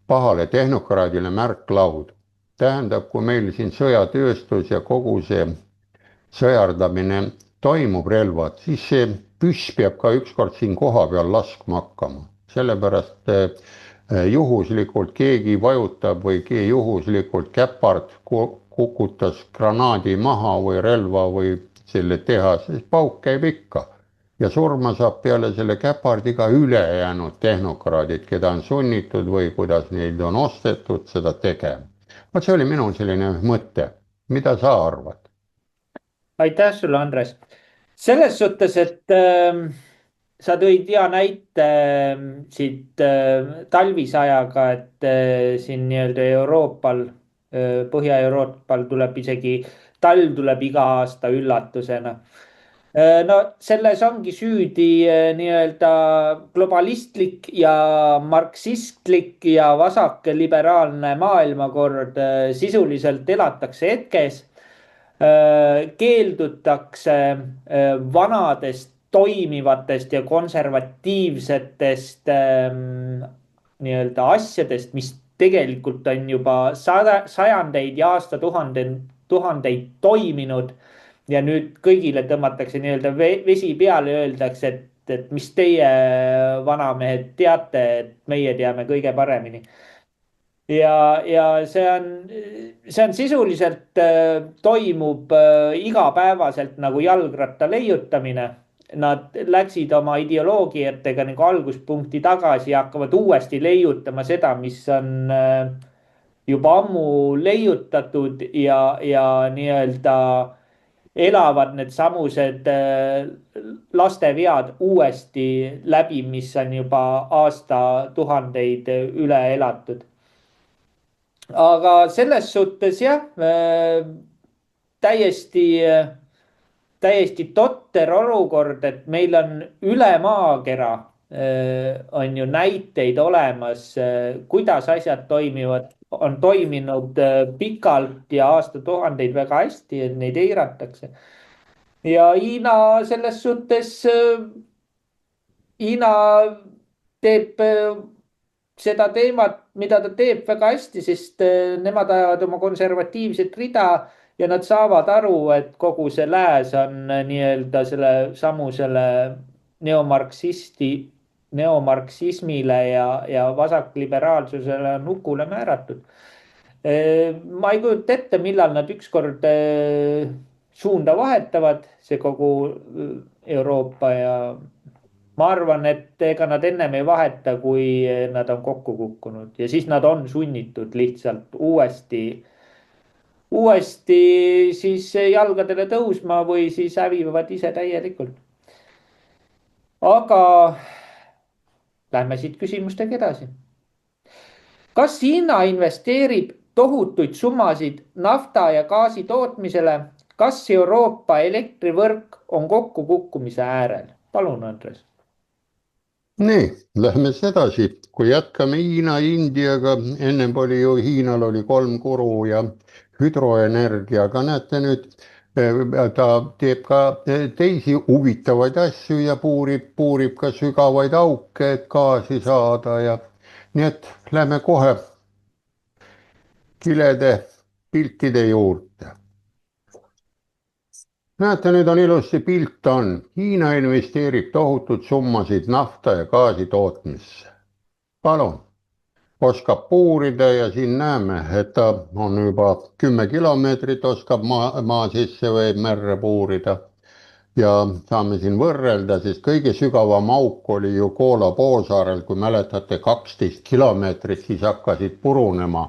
pahale tehnokraadile märklaudu. tähendab, kui meil siin sõjatööstus ja kogu see sõjardamine toimub, relvad, siis see püss peab ka ükskord siin kohapeal laskma hakkama, sellepärast juhuslikult keegi vajutab või juhuslikult käpard kukutas granaadi maha või relva või selle tehase, siis pauk käib ikka ja surma saab peale selle käpardiga ülejäänud tehnokraadid, keda on sunnitud või kuidas neid on ostetud seda tegema. vot see oli minu selline mõte, mida sa arvad? aitäh sulle, Andres. selles suhtes, et sa tõid hea näite siit talvisajaga, et siin nii-öelda Euroopal, Põhja-Euroopal tuleb isegi, talv tuleb iga aasta üllatusena. no selles ongi süüdi nii-öelda globalistlik ja marksistlik ja vasakliberaalne maailmakord. sisuliselt elatakse hetkes, keeldutakse vanadest toimivatest ja konservatiivsetest nii-öelda asjadest, mis tegelikult on juba sajandeid ja aastatuhandeid toiminud. ja nüüd kõigile tõmmatakse nii-öelda vesi peale ja öeldakse, et mis teie vanamehed teate, et meie teame kõige paremini. ja see on sisuliselt toimub igapäevaselt nagu jalgratta leiutamine. Nad läksid oma ideoloogiatega nagu alguspunkti tagasi ja hakkavad uuesti leiutama seda, mis on juba ammu leiutatud ja nii-öelda elavad needsamused lastevead uuesti läbi, mis on juba aastatuhandeid üle elatud. aga selles suhtes jah, täiesti totter olukord, et meil on üle maakera on ju näiteid olemas, kuidas asjad toimivad, on toiminud pikalt ja aastatuhandeid väga hästi, et neid eiratakse. ja Hiina selles suhtes, Hiina teeb seda teemat, mida ta teeb, väga hästi, sest nemad ajavad oma konservatiivset rida ja nad saavad aru, et kogu see lääs on nii-öelda selle neomarksismile ja vasakliberaalsusele nukule määratud. ma ei kujuta ette, millal nad ükskord suunda vahetavad, see kogu Euroopa, ja ma arvan, et ega nad ennem ei vaheta, kui nad on kokku kukkunud ja siis nad on sunnitud lihtsalt uuesti siis jalgadele tõusma või siis hävivad ise täielikult. aga lähme siit küsimustega edasi. kas Hiina investeerib tohutuid summasid nafta ja gaasi tootmisele? kas Euroopa elektrivõrk on kokkukukkumise äärel? palun, Andres. nii, lähme siis edasi, kui jätkame Hiina, Indiaga, ennem oli ju Hiinal oli 3 kuru ja hüdroenergia, aga näete nüüd, ta teeb ka teisi huvitavaid asju ja puurib ka sügavaid auke, et gaasi saada ja nii et lähme kohe kilede piltide juurde. näete, nüüd on ilusti pilt on. Hiina investeerib tohutud summasid nafta ja gaasi tootmisse. palun, oskab puurida ja siin näeme, et ta on juba 10 kilomeetrit oskab maa sisse või merre puurida. Ja saame siin võrrelda, siis kõige sügavam auk oli ju Koola poolsaarel, kui mäletate, 12 kilomeetrit, siis hakkasid purunema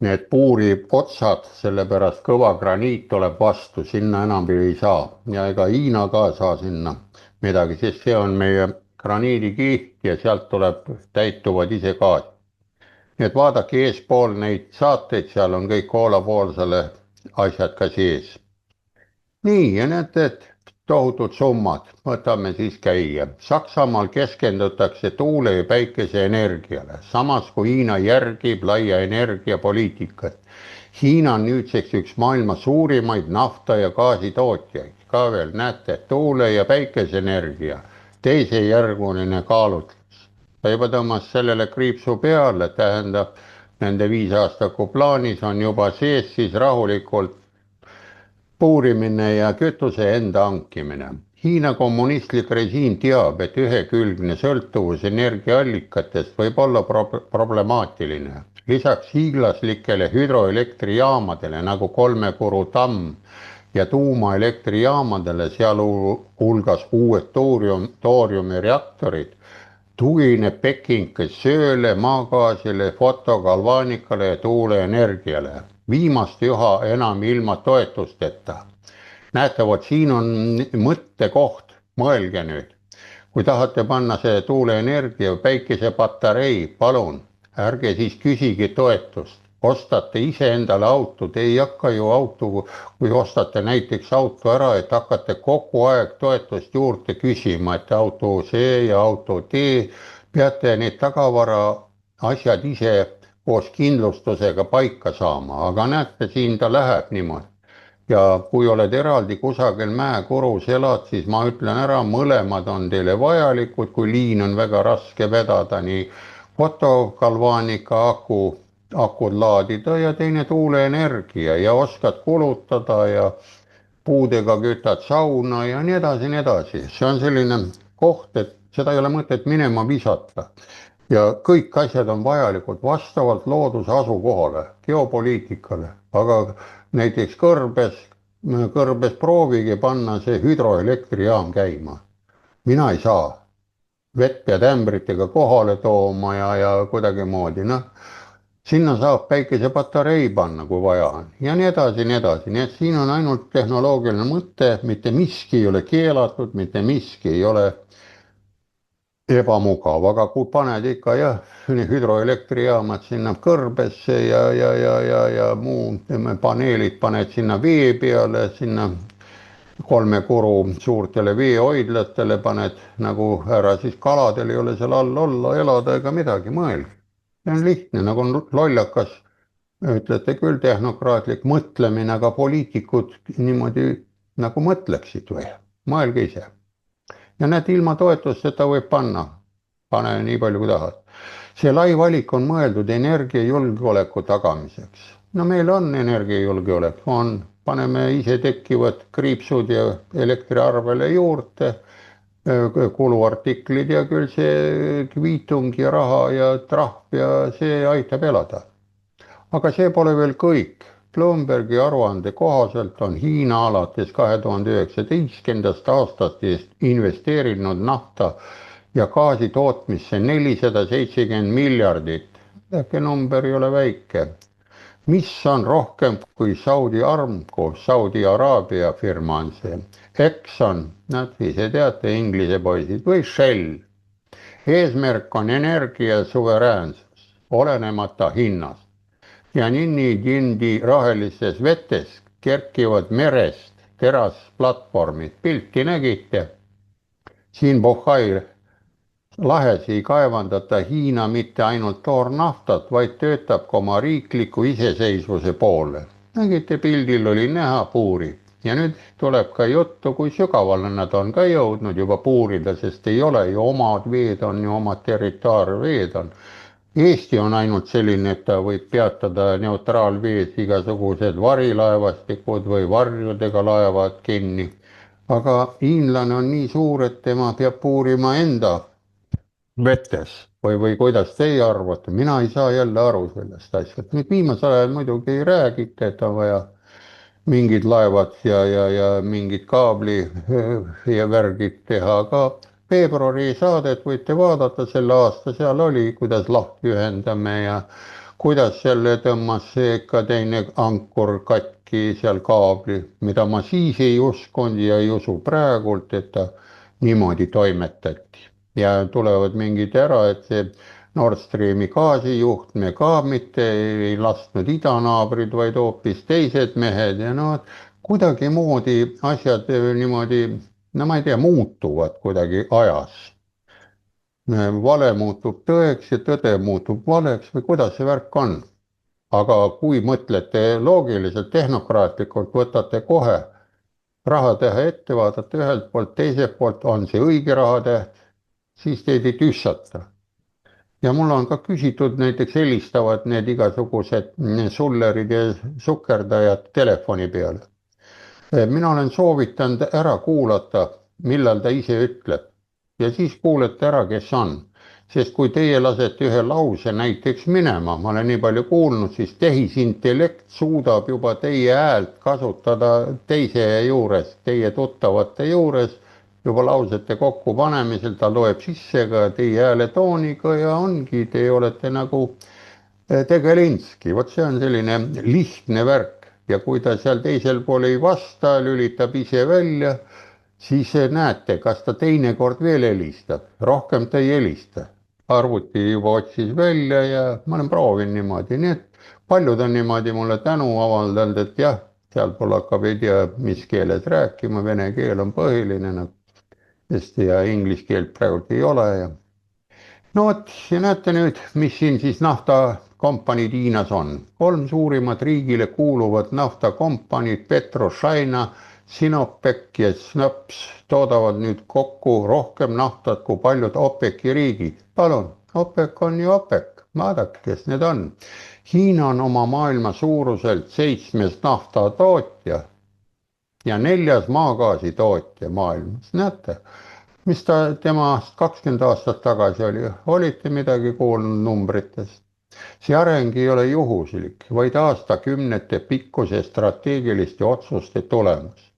need puuri otsad, sellepärast kõva graniit tuleb vastu, sinna enam ei saa ja ega Hiina ka saa sinna midagi, sest see on meie graniidikiht ja sealt tuleb, täituvad ise gaas. nii et vaadake eespool neid saateid, seal on kõik Koola poolsaare asjad ka sees. nii, ja näete, et tohutud summad, võtame siis käia. Saksamaal keskendutakse tuule- ja päikeseenergiale, samas kui Hiina järgib laia energiapoliitikat. Hiina on nüüdseks üks maailma suurimaid nafta- ja gaasitootjaid. Ka veel näete, tuule- ja päikeseenergia, teisejärguline kaalutlus. Ta juba tõmbas sellele kriipsu peale, tähendab, nende 5 aastaku plaanis on juba sees siis rahulikult puurimine ja kütuse enda hankimine. Hiina kommunistlik režiim teab, et ühekülgne sõltuvus energiaallikatest võib olla problemaatiline. Lisaks hiiglaslikele hüdroelektrijaamadele nagu Kolmekuru tamm ja tuumaelektrijaamadele, sealhulgas uued tooriumireaktorid, tugineb Peking sööle, maagaasile, fotogalvaanikale ja tuuleenergiale. Viimast üha enam ilma toetusteta. näete, vot siin on mõttekoht, mõelge nüüd. kui tahate panna see tuuleenergia päikesepatarei, palun, ärge siis küsige toetust. ostate iseendale auto, te ei hakka ju auto, kui ostate näiteks auto ära, et hakkate kogu aeg toetust juurde küsima, et auto see ja auto tee, peate need tagavara asjad ise koos kindlustusega paika saama, aga näete, siin ta läheb niimoodi. ja kui oled eraldi kusagil mäekurus elad, siis ma ütlen ära, mõlemad on teile vajalikud, kui liin on väga raske vedada, nii fotogalvaanika akud laadida ja teine tuuleenergia ja oskad kulutada ja puudega kütad sauna ja nii edasi, nii edasi. see on selline koht, et seda ei ole mõtet minema visata. ja kõik asjad on vajalikud vastavalt looduse asukohale, geopoliitikale, aga näiteks kõrbes proovige panna see hüdroelektrijaam käima. mina ei saa, vett pead ämbritega kohale tooma ja kuidagimoodi, noh, sinna saab päikesepatarei panna, kui vaja on ja nii edasi, nii edasi, nii et siin on ainult tehnoloogiline mõte, mitte miski ei ole keelatud, mitte miski ei ole ebamugav, aga kui paned ikka jah, hüdroelektrijaamad sinna kõrbesse ja muu, paneelid paned sinna vee peale, sinna Kolmekuru suurtele veehoidlatele paned, nagu ära, siis kaladel ei ole seal all olla, elada ega midagi, mõelge. see on lihtne, nagu on lollakas, ütlete küll, tehnokraatlik mõtlemine, aga poliitikud niimoodi nagu mõtleksid või, mõelge ise. ja näed, ilma toetusteta võib panna, pane nii palju kui tahad. see lai valik on mõeldud energiajulgeoleku tagamiseks. no meil on energiajulgeolek, on, paneme isetekkivad kriipsud ja elektriarvele juurde, kuluartiklid ja küll see kviitung ja raha ja trahv ja see aitab elada. aga see pole veel kõik. Bloombergi aruande kohaselt on Hiina alates 2019. aastast investeerinud nafta ja gaasi tootmisse 470 miljardit. äkki number ei ole väike. mis on rohkem kui Saudi Aramco, Saudi Araabia firma on see. Exxon, nad ise teate, Inglise poisid, või Shell. eesmärk on energiasuveräänsus, olenemata hinnast. ja Ninni-Tindi rohelistes vetes kerkivad merest terasplatvormid, pilti nägite. siin Bohai lahes ei kaevandata Hiina mitte ainult toornaftat, vaid töötab ka oma riikliku iseseisvuse poole. nägite, pildil oli näha puuri ja nüüd tuleb ka juttu, kui sügavale nad on ka jõudnud juba puurida, sest ei ole ju omad veed, on ju omad territoorveed on. Eesti on ainult selline, et ta võib peatada neutraalvees igasugused varilaevastikud või varjudega laevad kinni. aga hiinlane on nii suur, et tema peab puurima enda vetes või kuidas teie arvate, mina ei saa jälle aru sellest asjast. nüüd viimasel ajal muidugi ei räägita, et on vaja mingid laevad ja mingid kaabli ja värgid teha, aga veebruari saadet võite vaadata selle aasta, seal oli, kuidas lahti ühendame ja kuidas jälle tõmbas see ikka teine ankur katki seal kaabli, mida ma siis ei uskunud ja ei usu praegult, et ta niimoodi toimetati. ja tulevad mingid ära, et see Nord Streami gaasijuhtme ka mitte ei lasknud idanaabrid, vaid hoopis teised mehed ja no kuidagimoodi asjad niimoodi, no ma ei tea, muutuvad kuidagi ajas. vale muutub tõeks ja tõde muutub valeks või kuidas see värk on? aga kui mõtlete loogiliselt, tehnokraatlikult, võtate kohe rahatähe ette, vaatate ühelt poolt, teiselt poolt, on see õige rahatäht, siis teid ei tüssata. ja mul on ka küsitud, näiteks helistavad need igasugused sullerid ja sukkerdajad telefoni peale. mina olen soovitanud ära kuulata, millal ta ise ütleb ja siis kuulete ära, kes on. sest kui teie lasete ühe lause näiteks minema, ma olen nii palju kuulnud, siis tehisintellekt suudab juba teie häält kasutada teise juures, teie tuttavate juures juba lausete kokkupanemisel, ta loeb sisse ka teie hääletooniga ja ongi, te olete nagu Tegelinski, vot see on selline lihtne värk ja kui ta seal teisel pool ei vasta, lülitab ise välja, siis näete, kas ta teinekord veel helistab, rohkem ta ei helista. arvuti juba otsis välja ja ma olen proovinud niimoodi, nii et paljud on niimoodi mulle tänu avaldanud, et jah, sealpool hakkab ei tea mis keeles rääkima, vene keel on põhiline nagu, sest ja inglise keelt praegu ei ole ja no vot, ja näete nüüd, mis siin siis naftakompaniid Hiinas on. 3 suurimat riigile kuuluvat naftakompaniid PetroChina, Sinopec ja Snaps toodavad nüüd kokku rohkem naftat kui paljud OPEC-i riigid. palun, OPEC on ju OPEC, vaadake, kes need on. Hiina on oma maailma suuruselt 7. naftatootja ja 4. maagaasi tootja maailmas, näete mis ta temast 20 aastat tagasi oli, olite midagi kuulnud numbritest? see areng ei ole juhuslik, vaid aastakümnete pikkuse strateegiliste otsuste tulemus.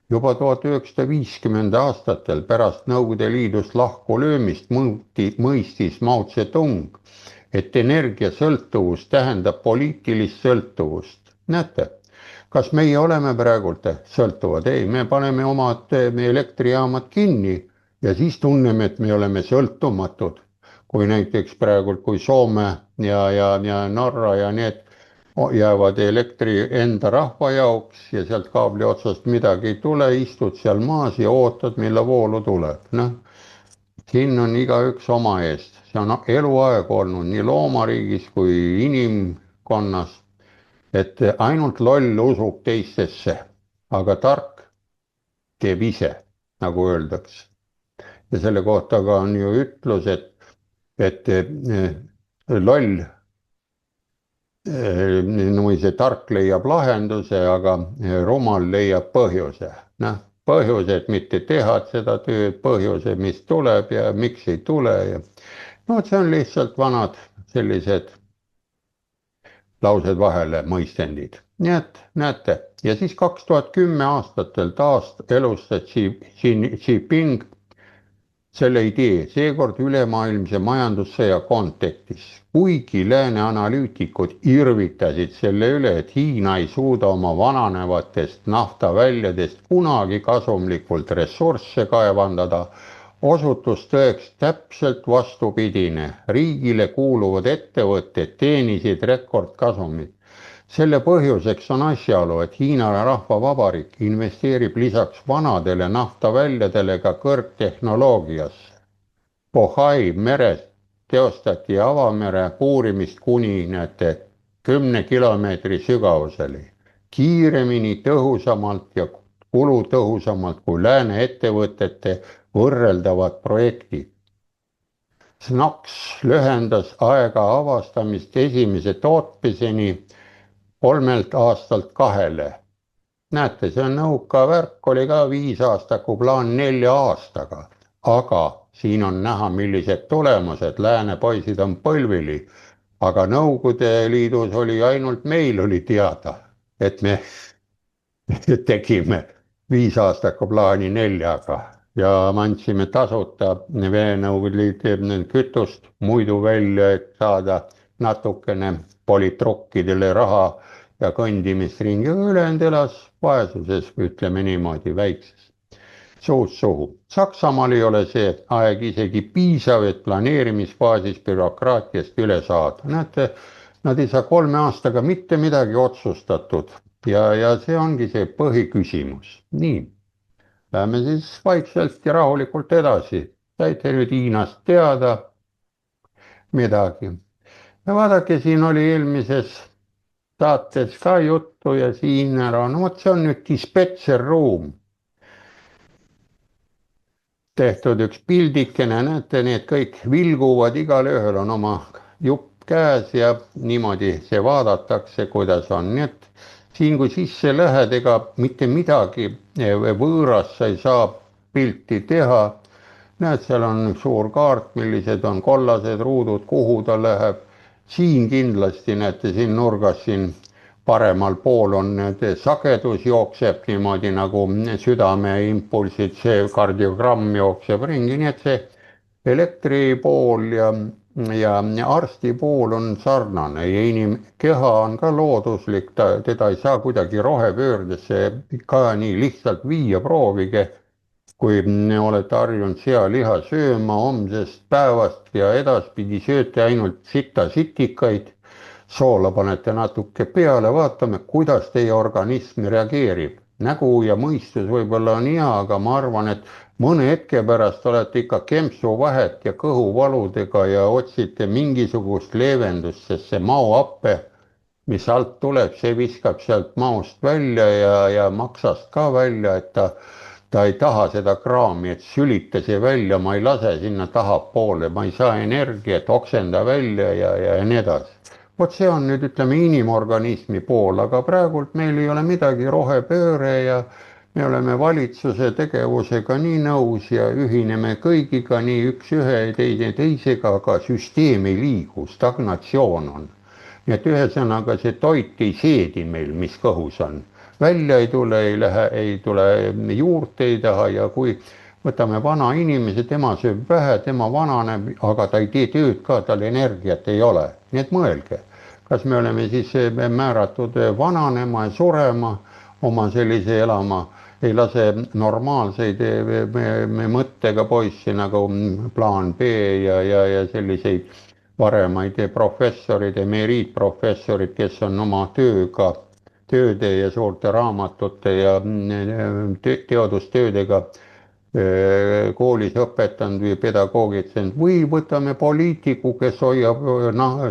juba 1950 aastatel pärast Nõukogude Liidust lahkulöömist mõistis Mao Zedong, et energiasõltuvus tähendab poliitilist sõltuvust. näete, kas meie oleme praegult sõltuvad? ei, me paneme omad meie elektrijaamad kinni ja siis tunneme, et me oleme sõltumatud. kui näiteks praegu, kui Soome ja Norra ja need jäävad elektri enda rahva jaoks ja sealt kaabli otsast midagi ei tule, istud seal maas ja ootad, millal voolu tuleb. noh, siin on igaüks oma eest, see on eluaeg olnud nii loomariigis kui inimkonnas, et ainult loll usub teistesse, aga tark teeb ise, nagu öeldakse. ja selle kohta ka on ju ütlus, et loll, või see tark leiab lahenduse, aga rumal leiab põhjuse. noh, põhjused mitte teha seda tööd, põhjused, mis tuleb ja miks ei tule ja no see on lihtsalt vanad sellised laused vahele mõistendid. nii et näete, ja siis 2010 aastatel taas elustas Xi Jinping selle idee, seekord ülemaailmse majandussõja kontekstis. kuigi lääne analüütikud irvitasid selle üle, et Hiina ei suuda oma vananevatest naftaväljadest kunagi kasumlikult ressursse kaevandada, osutus tõeks täpselt vastupidine. riigile kuuluvad ettevõtted teenisid rekordkasumit. selle põhjuseks on asjaolu, et Hiina Rahvavabariik investeerib lisaks vanadele naftaväljadele ka kõrgtehnoloogiasse. Bohai meres teostati avamere puurimist kuni 10 kilomeetri sügavuseni, kiiremini, tõhusamalt ja kulutõhusamalt kui lääne ettevõtete võrreldavad projektid. Snaks lühendas aega avastamist esimese tootmiseni 3 aastalt 2. Näete, see on nõuka värk, oli ka 5-aastaku plaan 4 aastaga, aga siin on näha, millised tulemused, lääne poisid on põlvili, aga Nõukogude Liidus oli ainult meil oli teada, et me tegime 5-aastaku plaani 4-ga ja me andsime tasuta Nõukogude Liidu kütust muidu välja, et saada natukene politrukkidele raha ja kõndimisringi, ülejäänud elas vaesuses, ütleme niimoodi, väikses, suust suhu. Saksamaal ei ole see aeg isegi piisav, et planeerimisfaasis bürokraatiast üle saada. Näete, nad ei saa 3 aastaga mitte midagi otsustatud ja see ongi see põhiküsimus. Nii, läheme siis vaikselt ja rahulikult edasi. Saite nüüd Hiinast teada midagi. Ja vaadake, siin oli eelmises saates ka juttu ja siin ära, no vot see on nüüd dispetšerruum. Tehtud üks pildikene, näete, need kõik vilguvad, igalühel on oma jupp käes ja niimoodi see vaadatakse, kuidas on. Nii et siin kui sisse lähed, ega mitte midagi võõrast sa ei saa pilti teha. Näed, seal on suur kaart, millised on kollased ruudud, kuhu ta läheb. Siin kindlasti näete, siin nurgas, siin paremal pool on sagedus jookseb niimoodi nagu südameimpulsid, see kardiogramm jookseb ringi, nii et see elektri pool ja arsti pool on sarnane ja inimkeha on ka looduslik, teda ei saa kuidagi rohepöördesse ka nii lihtsalt viia, proovige. Kui olete harjunud sealiha sööma homsest päevast ja edaspidi sööte ainult sitikaid, soola panete natuke peale, vaatame, kuidas teie organism reageerib. Nägu ja mõistus võib-olla on hea, aga ma arvan, et mõne hetke pärast olete ikka kempsuvahet ja kõhuvaludega ja otsite mingisugust leevendust, sest see maohappe, mis alt tuleb, see viskab sealt maost välja ja maksast ka välja, et ta ei taha seda kraami, et sülita see välja, ma ei lase sinna tahapoole, ma ei saa energiat, oksenda välja ja nii edasi. Vot see on nüüd, ütleme, inimorganismi pool, aga praegult meil ei ole midagi, rohepööre ja me oleme valitsuse tegevusega nii nõus ja ühineme kõigiga nii üks ühe ja teisega, aga süsteem ei liigu, stagnatsioon on. Nii et ühesõnaga see toit ei seedi meil, mis kõhus on. Välja ei tule juurde ei taha ja kui võtame vana inimese, tema sööb vähe, tema vananeb, aga ta ei tee tööd ka, tal energiat ei ole. Nii et mõelge, kas me oleme siis määratud vananema ja surema, oma sellise elama, ei lase normaalseid mõttega poissi nagu plaan B ja selliseid varemaid professorid, emeriitprofessorid, kes on oma tööde ja suurte raamatute ja teadustöödega koolis õpetanud või pedagoogitsenud või võtame poliitiku, kes hoiab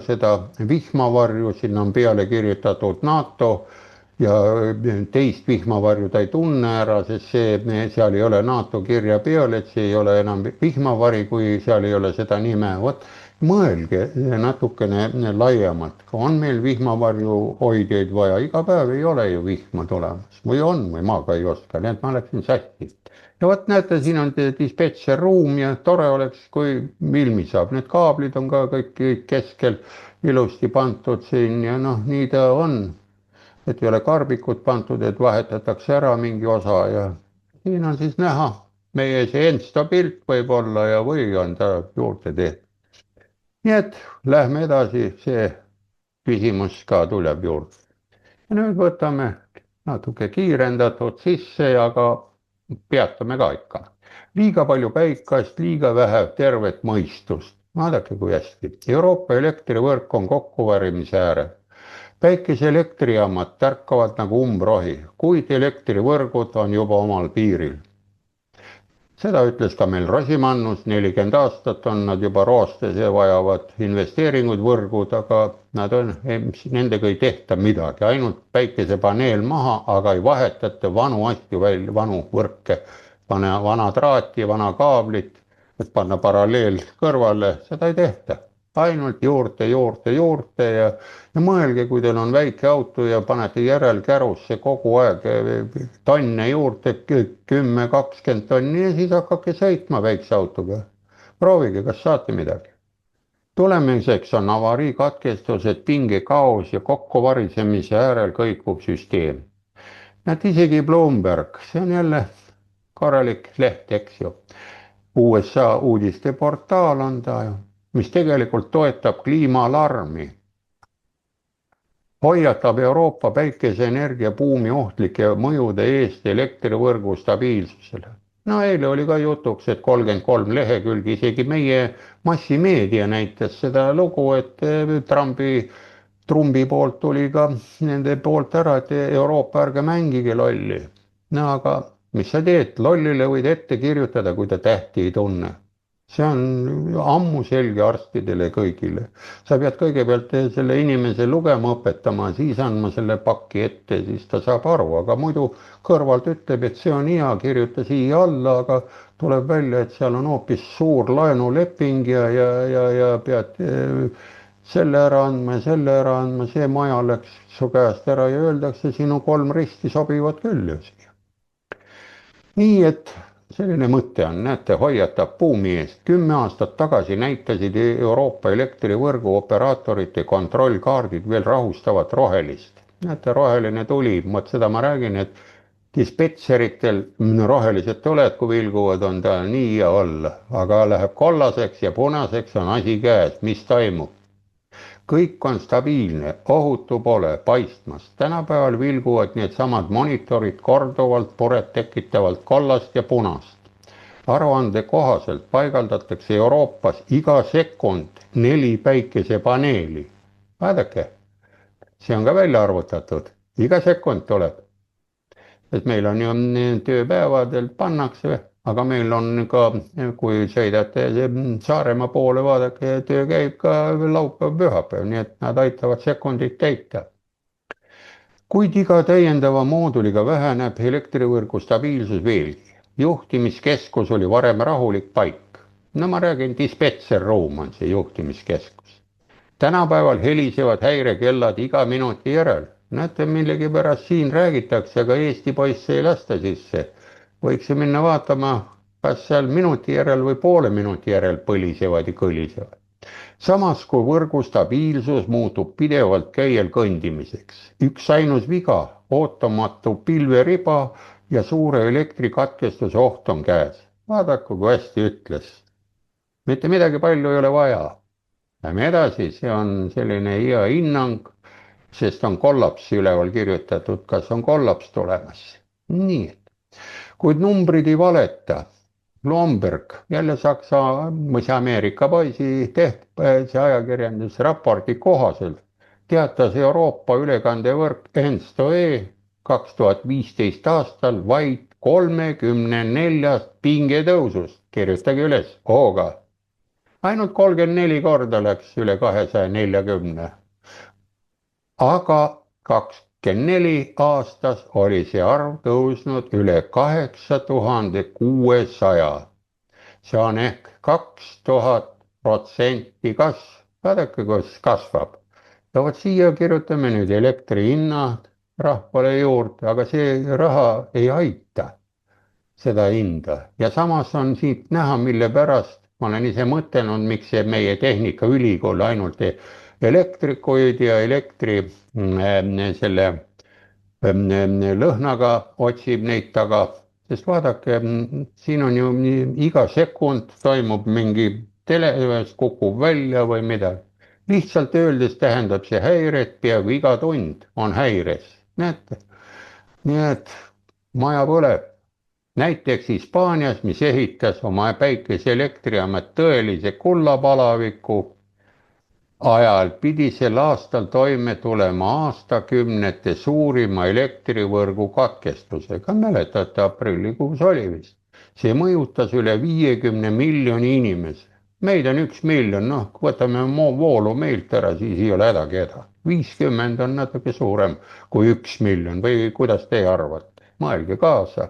seda vihmavarju, sinna on peale kirjutatud NATO ja teist vihmavarju ta ei tunne ära, sest seal ei ole NATO kirja peal, et see ei ole enam vihmavari, kui seal ei ole seda nime. Vot mõelge natukene laiemalt, on meil vihmavarju hoidjaid vaja, iga päev ei ole ju vihma tulemas või on või ma ka ei oska, nii et ma läksin sassi. Ja vot näete, siin on dispetšerruum ja tore oleks, kui ilmi saab, need kaablid on ka kõik keskel ilusti pandud siin ja nii ta on, et ei ole karbikud pandud, et vahetatakse ära mingi osa ja siin on siis näha meie see Ensto pilt võib-olla ja või on ta juurde tehtud. Nii et lähme edasi, see küsimus ka tuleb juurde. Ja nüüd võtame natuke kiirendatud sisse, aga peatame ka ikka. Liiga palju päikast, liiga vähe tervet mõistust. Vaadake kui hästi. Euroopa elektrivõrk on kokkuvarimise äärel. Päikeseelektrijaamad tärkavad nagu umbrohi, kuid elektrivõrgud on juba omal piiril. Seda ütles ka meil Rosimannus, 40 aastat on nad juba roostes ja vajavad investeeringuid võrgud, aga nendega ei tehta midagi, ainult päikesepaneel maha, aga ei vahetata vanu asju välja, vanu võrke, vana traati, vana kaablit, et panna paralleel kõrvale, seda ei tehta. ainult juurde, juurde, juurde ja mõelge, kui teil on väike auto ja panete järelkärusse kogu aeg tonne juurde, 10-20 tonni ja siis hakake sõitma väikse autoga. proovige, kas saate midagi. tulemiseks on avariikatkestused, pingekaos ja kokkuvarisemise äärel kõikuv süsteem. näed, isegi Bloomberg, see on jälle korralik leht, eks ju. USA uudisteportaal on ta ju, mis tegelikult toetab kliimaalarmi. hoiatab Euroopa päikeseenergia buumi ohtlike mõjude eest elektrivõrgu stabiilsusele. no eile oli ka jutuks, et 33 lehekülge, isegi meie massimeedia näitas seda lugu, et Trumpi poolt tuli ka nende poolt ära, et Euroopa ärge mängige lolli. no aga mis sa teed, lollile võid ette kirjutada, kui ta tähti ei tunne. see on ammu selge arstidele kõigile. sa pead kõigepealt selle inimese lugema õpetama, siis andma selle pakki ette, siis ta saab aru, aga muidu kõrvalt ütleb, et see on hea, kirjuta siia alla, aga tuleb välja, et seal on hoopis suur laenuleping ja pead selle ära andma ja selle ära andma, see maja läks su käest ära ja öeldakse, sinu 3 risti sobivad küll ju siia. nii et selline mõte on, näete, hoiatab buumi eest. 10 aastat tagasi näitasid Euroopa elektrivõrgu operaatorite kontrollkaardid veel rahustavat rohelist. näete, roheline tuli, vot seda ma räägin, et dispetseritel rohelised tuled, kui vilguvad, on ta nii ja olla, aga läheb kollaseks ja punaseks, on asi käes, mis toimub. kõik on stabiilne, ohutu pole paistmas. tänapäeval vilguvad needsamad monitorid korduvalt puret tekitavalt kollast ja punast. aruande kohaselt paigaldatakse Euroopas iga sekund 4 päikesepaneeli. vaadake, see on ka välja arvutatud, iga sekund tuleb. et meil on ju tööpäevadel pannakse, aga meil on ka, kui sõidate Saaremaa poole, vaadake, töö käib ka laupäev-pühapäev, nii et nad aitavad sekundit täita. kuid iga täiendava mooduliga väheneb elektrivõrgu stabiilsus veelgi. juhtimiskeskus oli varem rahulik paik. no ma räägin, dispetcher room on see juhtimiskeskus. tänapäeval helisevad häirekellad iga minuti järel. näete, millegipärast siin räägitakse, aga Eesti poisse ei lasta sisse. võiks ju minna vaatama, kas seal minuti järel või poole minuti järel põlisevad ja kõlisevad. samas kui võrgu stabiilsus muutub pidevalt käiel kõndimiseks. üksainus viga, ootamatu pilveriba ja suure elektrikatkestuse oht on käes. vaadake, kui hästi ütles. mitte midagi palju ei ole vaja. Lähme edasi, see on selline hea hinnang, sest on kollapsi üleval kirjutatud, kas on kollaps tulemas. nii, kuid numbrid ei valeta. Bloomberg, jälle Saksa või Ameerika poisi see ajakirjandusraporti kohaselt teatas Euroopa ülekandevõrk ENSTO-E 2015 aastal vaid 34 pingetõusust, kirjutage üles, hooga. ainult 34 korda läks üle 240. aga 24 aastas oli see arv tõusnud üle 8600. see on ehk 2000% kasv. vaadake, kus kasvab. ja vot siia kirjutame nüüd elektri hinnad rahvale juurde, aga see raha ei aita seda hinda. ja samas on siit näha, mille pärast ma olen ise mõtelnud, miks see meie Tehnikaülikool ainult elektrikuid ja elektri selle lõhnaga otsib neid taga, sest vaadake, siin on ju iga sekund toimub mingi kukub välja või midagi. lihtsalt öeldes tähendab see häiret, peaaegu iga tund on häires, näete. nii et maja põleb. näiteks Hispaanias, mis ehitas oma päikeseelektrijaamad tõelise kullapalaviku ajal, pidi sel aastal toime tulema aastakümnete suurima elektrivõrgu katkestusega. mäletate, aprillikuus oli vist. see mõjutas üle 50 miljoni inimese. meid on 1 miljon, noh, võtame voolu meilt ära, siis ei ole hädagi häda. 50 on natuke suurem kui 1 miljon või kuidas te arvate? mõelge kaasa.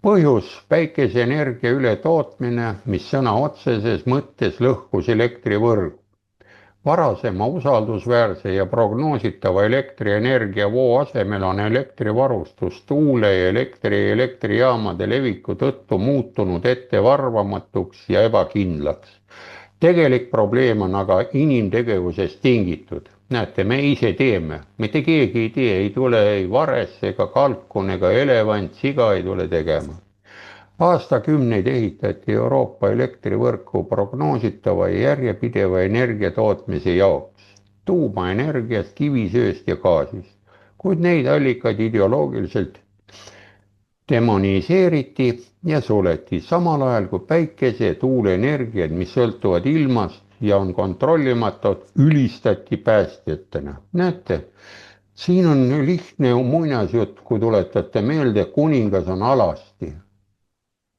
põhjus päikeseenergia ületootmine, mis sõna otseses mõttes lõhkus elektrivõrgu. Varasema usaldusväärse ja prognoositava elektrienergia voo asemel on elektrivarustus tuule ja elektrijaamade leviku tõttu muutunud ettearvamatuks ja ebakindlaks. Tegelik probleem on aga inimtegevusest tingitud. Näete, me ise teeme, mitte keegi ei tee, ei tule ei vares ega kalkun ega elevant, siga ei tule tegema. Aastakümneid ehitati Euroopa elektrivõrku prognoositava ja järjepideva energiatootmise jaoks, tuumaenergiast, kivisööst ja gaasist, kuid neid allikaid ideoloogiliselt demoniseeriti ja suleti, samal ajal kui päikese- ja tuuleenergiad, mis sõltuvad ilmast ja on kontrollimatud, ülistati päästjatena. Näete, siin on lihtne muinasjutt, kui tuletate meelde, kuningas on alasti.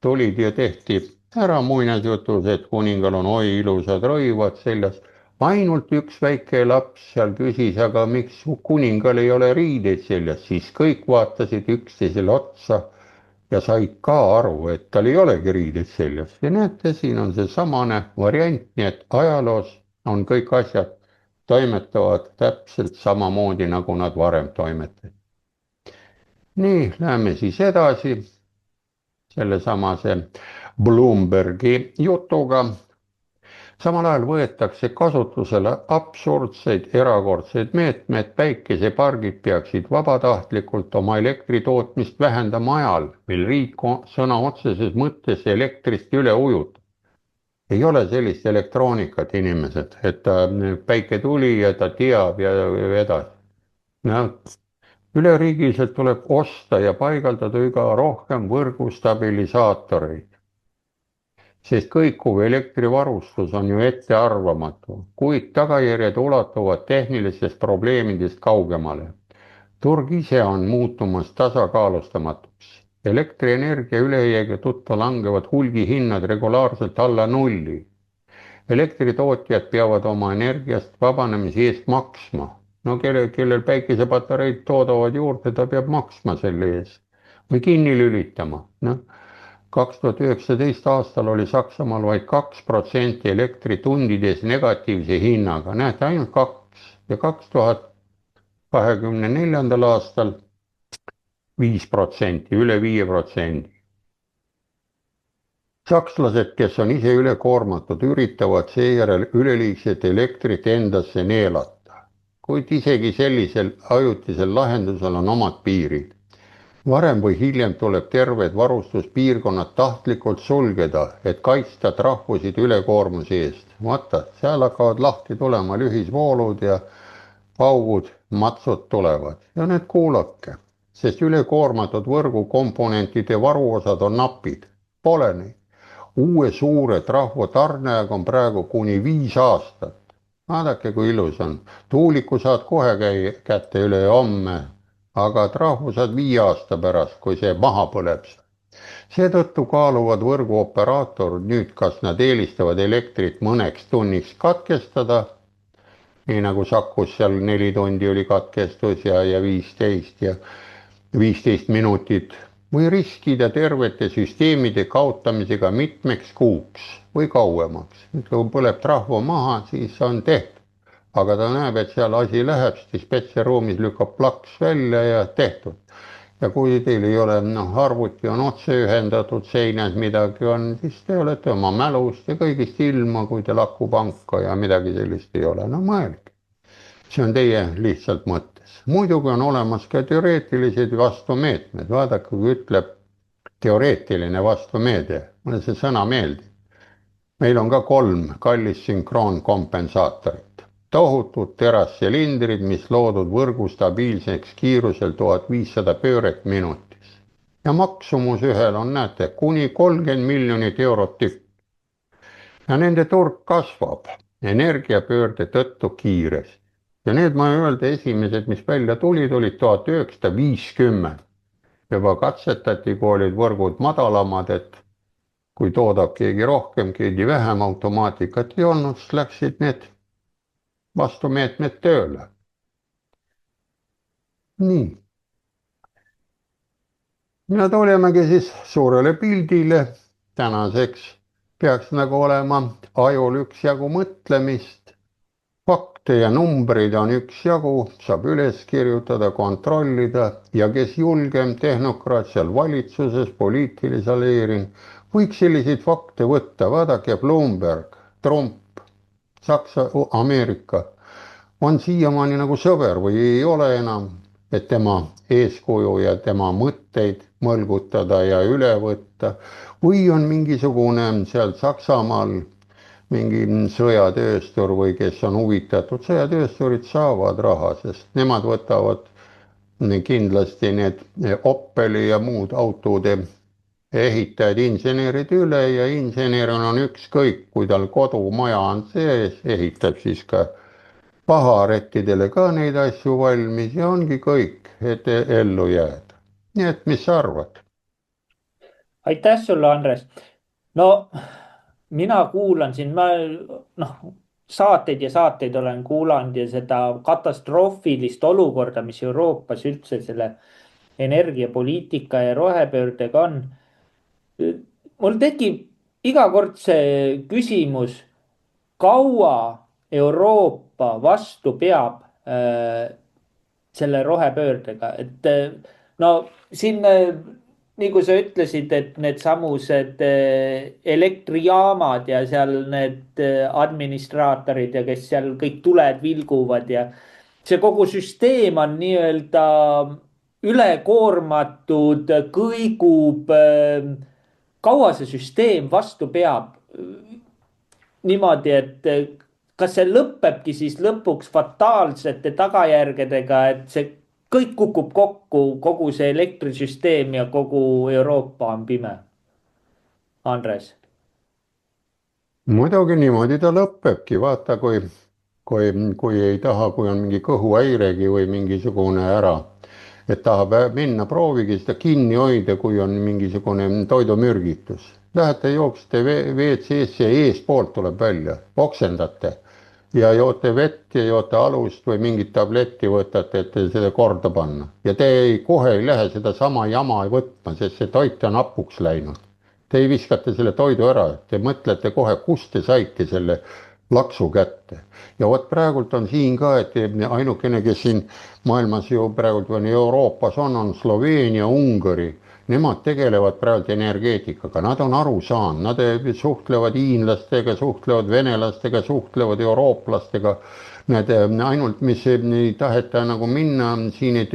Tulid ja tehti ära muinasjutus, et kuningal on oi ilusad rõivad seljas. Ainult üks väike laps seal küsis, aga miks kuningal ei ole riideid seljas, siis kõik vaatasid üksteisele otsa ja said ka aru, et tal ei olegi riideid seljas. Ja näete, siin on seesamane variant, nii et ajaloos on kõik asjad toimetavad täpselt samamoodi, nagu nad varem toimetasid. Nii, läheme siis edasi sellesamase Bloombergi jutuga. Samal ajal võetakse kasutusele absurdseid erakordseid meetmeid, päikesepargid peaksid vabatahtlikult oma elektritootmist vähendama ajal, mil riik sõna otseses mõttes elektrist üle ujutab. Ei ole sellist elektroonikat, inimesed, et päike tuli ja ta teab ja edasi. No, üleriigiliselt tuleb osta ja paigaldada üha rohkem võrgustabilisaatoreid, sest kõikuv elektrivarustus on ju ettearvamatu, kuid tagajärjed ulatuvad tehnilistest probleemidest kaugemale. Turg ise on muutumas tasakaalustamatuks. Elektrienergia ülejäägi tõttu langevad hulgihinnad regulaarselt alla nulli. Elektritootjad peavad oma energiast vabanemise eest maksma. No kellel päikesepatareid toodavad juurde, ta peab maksma selle eest või kinni lülitama. 2019 aastal oli Saksamaal vaid 2% elektritundides negatiivse hinnaga, näete, ainult 2 ja 2024. aastal 5%, üle 5%. Sakslased, kes on ise ülekoormatud, üritavad seejärel üleliigset elektrit endasse neelata, kuid isegi sellisel ajutisel lahendusel on omad piirid. Varem või hiljem tuleb terved varustuspiirkonnad tahtlikult sulgeda, et kaitsta rahvusid ülekoormuse eest. Vaata, seal hakkavad lahti tulema lühisvoolud ja augud, matsud tulevad ja need kuulake, sest ülekoormatud võrgukomponentide varuosad on napid. Pole neid. Uue suure trahvo tarneaeg on praegu kuni 5 aastat. Vaadake, kui ilus on. Tuuliku saad kohe kätte ülehomme, aga trahvu saad 5 aasta pärast, kui see maha põleb. Seetõttu kaaluvad võrguoperaatorid nüüd, kas nad eelistavad elektrit mõneks tunniks katkestada, nii nagu Sakus seal 4 tundi oli katkestus ja 15 minutit, või riskida tervete süsteemide kaotamisega mitmeks kuuks või kauemaks. Kui põleb trahvu maha, siis on tehtud. Aga ta näeb, et seal asi läheb, siis petseruumis lükkab plaks välja ja tehtud. Ja kui teil ei ole, arvuti on otse ühendatud, seinas midagi on, siis te olete oma mälust ja kõigist ilma, kui teil aku panka ja midagi sellist ei ole. No mõelge. See on teie lihtsalt mõttes. Muidugi on olemas ka teoreetilised vastumeetmed. Vaadake, kui ütleb teoreetiline vastumeede, mulle see sõna meeldib. Meil on ka 3 kallist sünkroonkompensaatorit. Tohutud terassilindrid, mis loodud võrgu stabiilseks kiirusel 1500 pööret minutis. Ja maksumus ühel on, näete, kuni 30 miljonit eurot tükk. Ja nende turg kasvab energiapöörde tõttu kiiresti. Ja need, ma ei öelda, esimesed, mis välja tulid, olid 1950. Juba katsetati, kui olid võrgud madalamad, et kui toodab keegi rohkem, keegi vähem, automaatikat ei olnud, siis läksid need vastumeetmed tööle. Nii. ja tulemegi siis suurele pildile. Tänaseks peaks nagu olema ajul üksjagu mõtlemist, fakte ja numbreid on üksjagu, saab üles kirjutada, kontrollida ja kes julgem tehnokraat seal valitsuses, poliitilisel eelil, võiks selliseid fakte võtta, vaadake Bloomberg, Trump, Saksa, Ameerika on siiamaani nagu sõber või ei ole enam, et tema eeskuju ja tema mõtteid mõlgutada ja üle võtta või on mingisugune seal Saksamaal mingi sõjatööstur või kes on huvitatud, sõjatöösturid saavad raha, sest nemad võtavad kindlasti need Opeli ja muud autode ehitajad, insenerid üle ja inseneril on ükskõik, kui tal kodumaja on sees, ehitab siis ka paharettidele ka neid asju valmis ja ongi kõik, et ellu jääda. nii et mis sa arvad? aitäh sulle, Andres. no mina kuulan siin, noh, saateid ja saateid olen kuulanud ja seda katastroofilist olukorda, mis Euroopas üldse selle energiapoliitika ja rohepöördega on. mul tekib iga kord see küsimus, kaua Euroopa vastu peab selle rohepöördega, et no siin nagu sa ütlesid, et needsamused elektrijaamad ja seal need administraatorid ja kes seal kõik tuled vilguvad ja see kogu süsteem on nii-öelda ülekoormatud, kõigub. kaua see süsteem vastu peab? niimoodi, et kas see lõpebki siis lõpuks fataalsete tagajärgedega, et see kõik kukub kokku, kogu see elektrisüsteem ja kogu Euroopa on pime? Andres. muidugi niimoodi ta lõpebki, vaata kui ei taha, kui on mingi kõhuhäiregi või mingisugune ära, et tahab minna, proovige seda kinni hoida, kui on mingisugune toidumürgitus. Lähete jooksite WC-sse ja eespoolt tuleb välja, oksendate ja joote vett ja joote alust või mingit tabletti võtate, et seda korda panna. ja te kohe ei lähe sedasama jama võtma, sest see toit on hapuks läinud. Te viskate selle toidu ära, te mõtlete kohe, kust te saite selle laksu kätte. ja vot praegult on siin ka, et ainukene, kes siin maailmas ju praegult või Euroopas on Sloveenia, Ungari. Nemad tegelevad praegu energeetikaga, nad on aru saanud, nad suhtlevad hiinlastega, suhtlevad venelastega, suhtlevad eurooplastega. Need ainult, mis ei taheta nagu minna, siin ei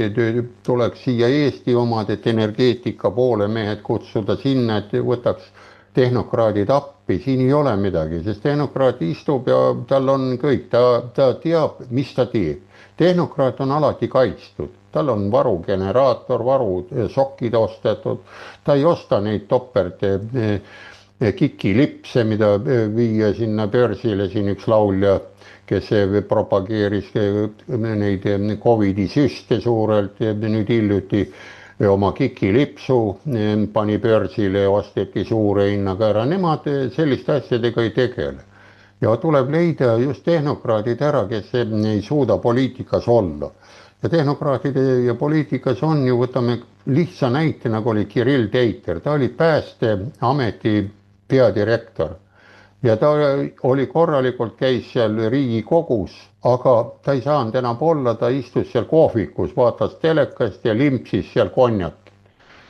tuleks siia Eesti omad, et energeetika poole mehed kutsuda sinna, et võtaks tehnokraadid appi, siin ei ole midagi, sest tehnokraat istub ja tal on kõik, ta teab, mis ta teeb. Tehnokraat on alati kaitstud, tal on varugeneraator, varusokid ostetud, ta ei osta neid topert kikilipse, mida viia sinna börsile, siin üks laulja, kes propageeris neid Covidi süste suurelt ja nüüd hiljuti oma kikilipsu pani börsile ja osteti suure hinnaga ära, nemad selliste asjadega ei tegele. ja tuleb leida just tehnokraadid ära, kes ei suuda poliitikas olla. ja tehnokraatide ja poliitikas on ju, võtame lihtsa näite, nagu oli Kirill Teiter, ta oli Päästeameti peadirektor. ja ta oli korralikult, käis seal Riigikogus, aga ta ei saanud enam olla, ta istus seal kohvikus, vaatas telekast ja limpsis seal konjakit.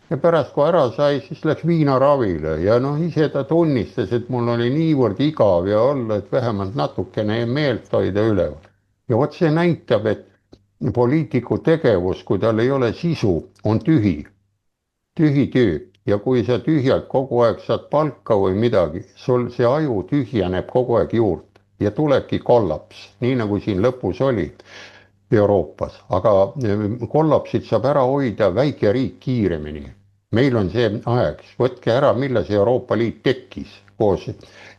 ja pärast, kui ära sai, siis läks viinaravile ja noh, ise ta tunnistas, et mul oli niivõrd igav ja olla, et vähemalt natukene meelt hoida üleval. ja vot see näitab, et poliitiku tegevus, kui tal ei ole sisu, on tühi töö. ja kui sa tühjalt kogu aeg saad palka või midagi, sul see aju tühjeneb kogu aeg juurde ja tulebki kollaps, nii nagu siin lõpus oli Euroopas, aga kollapsid saab ära hoida väike riik kiiremini. meil on see aeg, võtke ära, millal see Euroopa Liit tekkis koos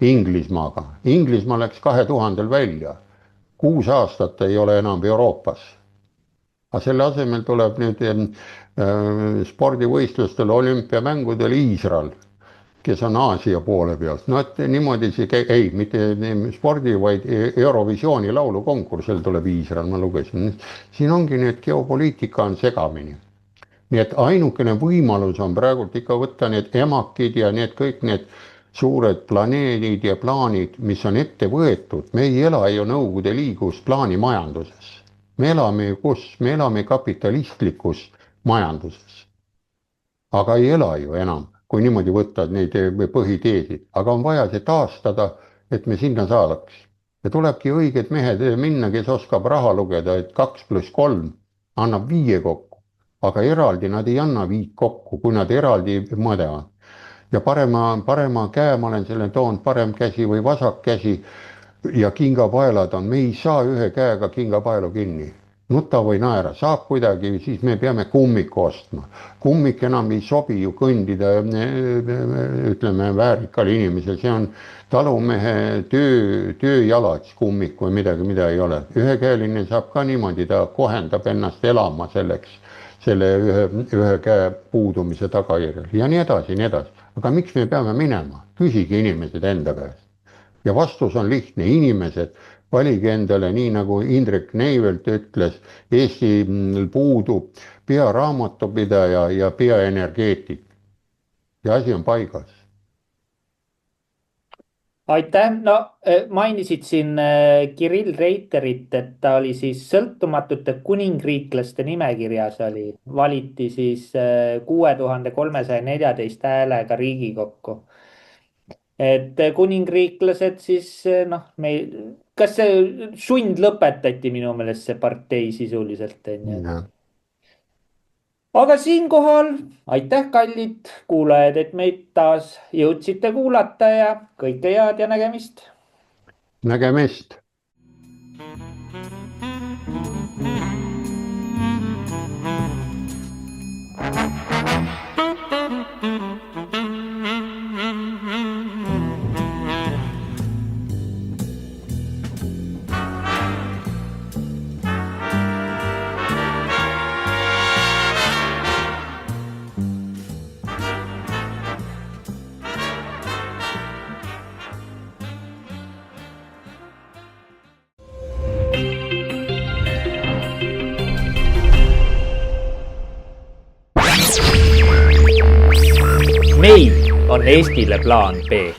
Inglismaaga. Inglismaa läks 2000 välja, 6 aastat ei ole enam Euroopas. aga selle asemel tuleb nüüd spordivõistlustel, olümpiamängudel Iisrael, kes on Aasia poole pealt. no et niimoodi see ei, mitte spordi, vaid Eurovisiooni laulukonkursil tuleb Iisrael, ma lugesin. siin ongi nüüd geopoliitika on segamini. nii et ainukene võimalus on praegult ikka võtta need emakid ja need kõik need suured planeedid ja plaanid, mis on ette võetud. Me ei ela ju Nõukogude Liidus plaanimajanduses. Me elame ju kus? Me elame kapitalistlikus majanduses. Aga ei ela ju enam, kui niimoodi võtta neid põhiteesid. Aga on vaja see taastada, et me sinna saadaks. Ja tulebki õiged mehed minna, kes oskab raha lugeda, et 2 + 3 annab 5 kokku. Aga eraldi nad ei anna 5 kokku, kui nad eraldi mõõdavad. Ja parema käe ma olen selle toonud, parem käsi või vasak käsi ja kingapaelad on. Me ei saa ühe käega kingapaelu kinni. Nuta või naera, saab kuidagi, siis me peame kummiku ostma. Kummik enam ei sobi ju kõndida, ütleme, väärikal inimesel. See on talumehe tööjalad, kummik või midagi, mida ei ole. Ühekäeline saab ka niimoodi, ta kohendab ennast elama selleks, selle ühe käe puudumise tagajärjel ja nii edasi, nii edasi. Aga miks me peame minema? Küsige inimesed enda käest. Ja vastus on lihtne, inimesed, valige endale, nii nagu Indrek Neivelt ütles, Eestil puudub pearaamatupidaja ja peaenergeetik. Ja asi on paigas. Aitäh, no mainisid siin Kirill Reiterit, et ta oli siis sõltumatute kuningriiklaste nimekirjas oli, valiti siis 6314 häälega Riigikokku. Et kuningriiklased siis noh, kas see sund lõpetati minu meelest see partei sisuliselt on. Aga siinkohal aitäh, kallid kuulajad, et meid taas jõudsite kuulata ja kõike head ja nägemist. Nägemist. Meil on Eestile plaan B.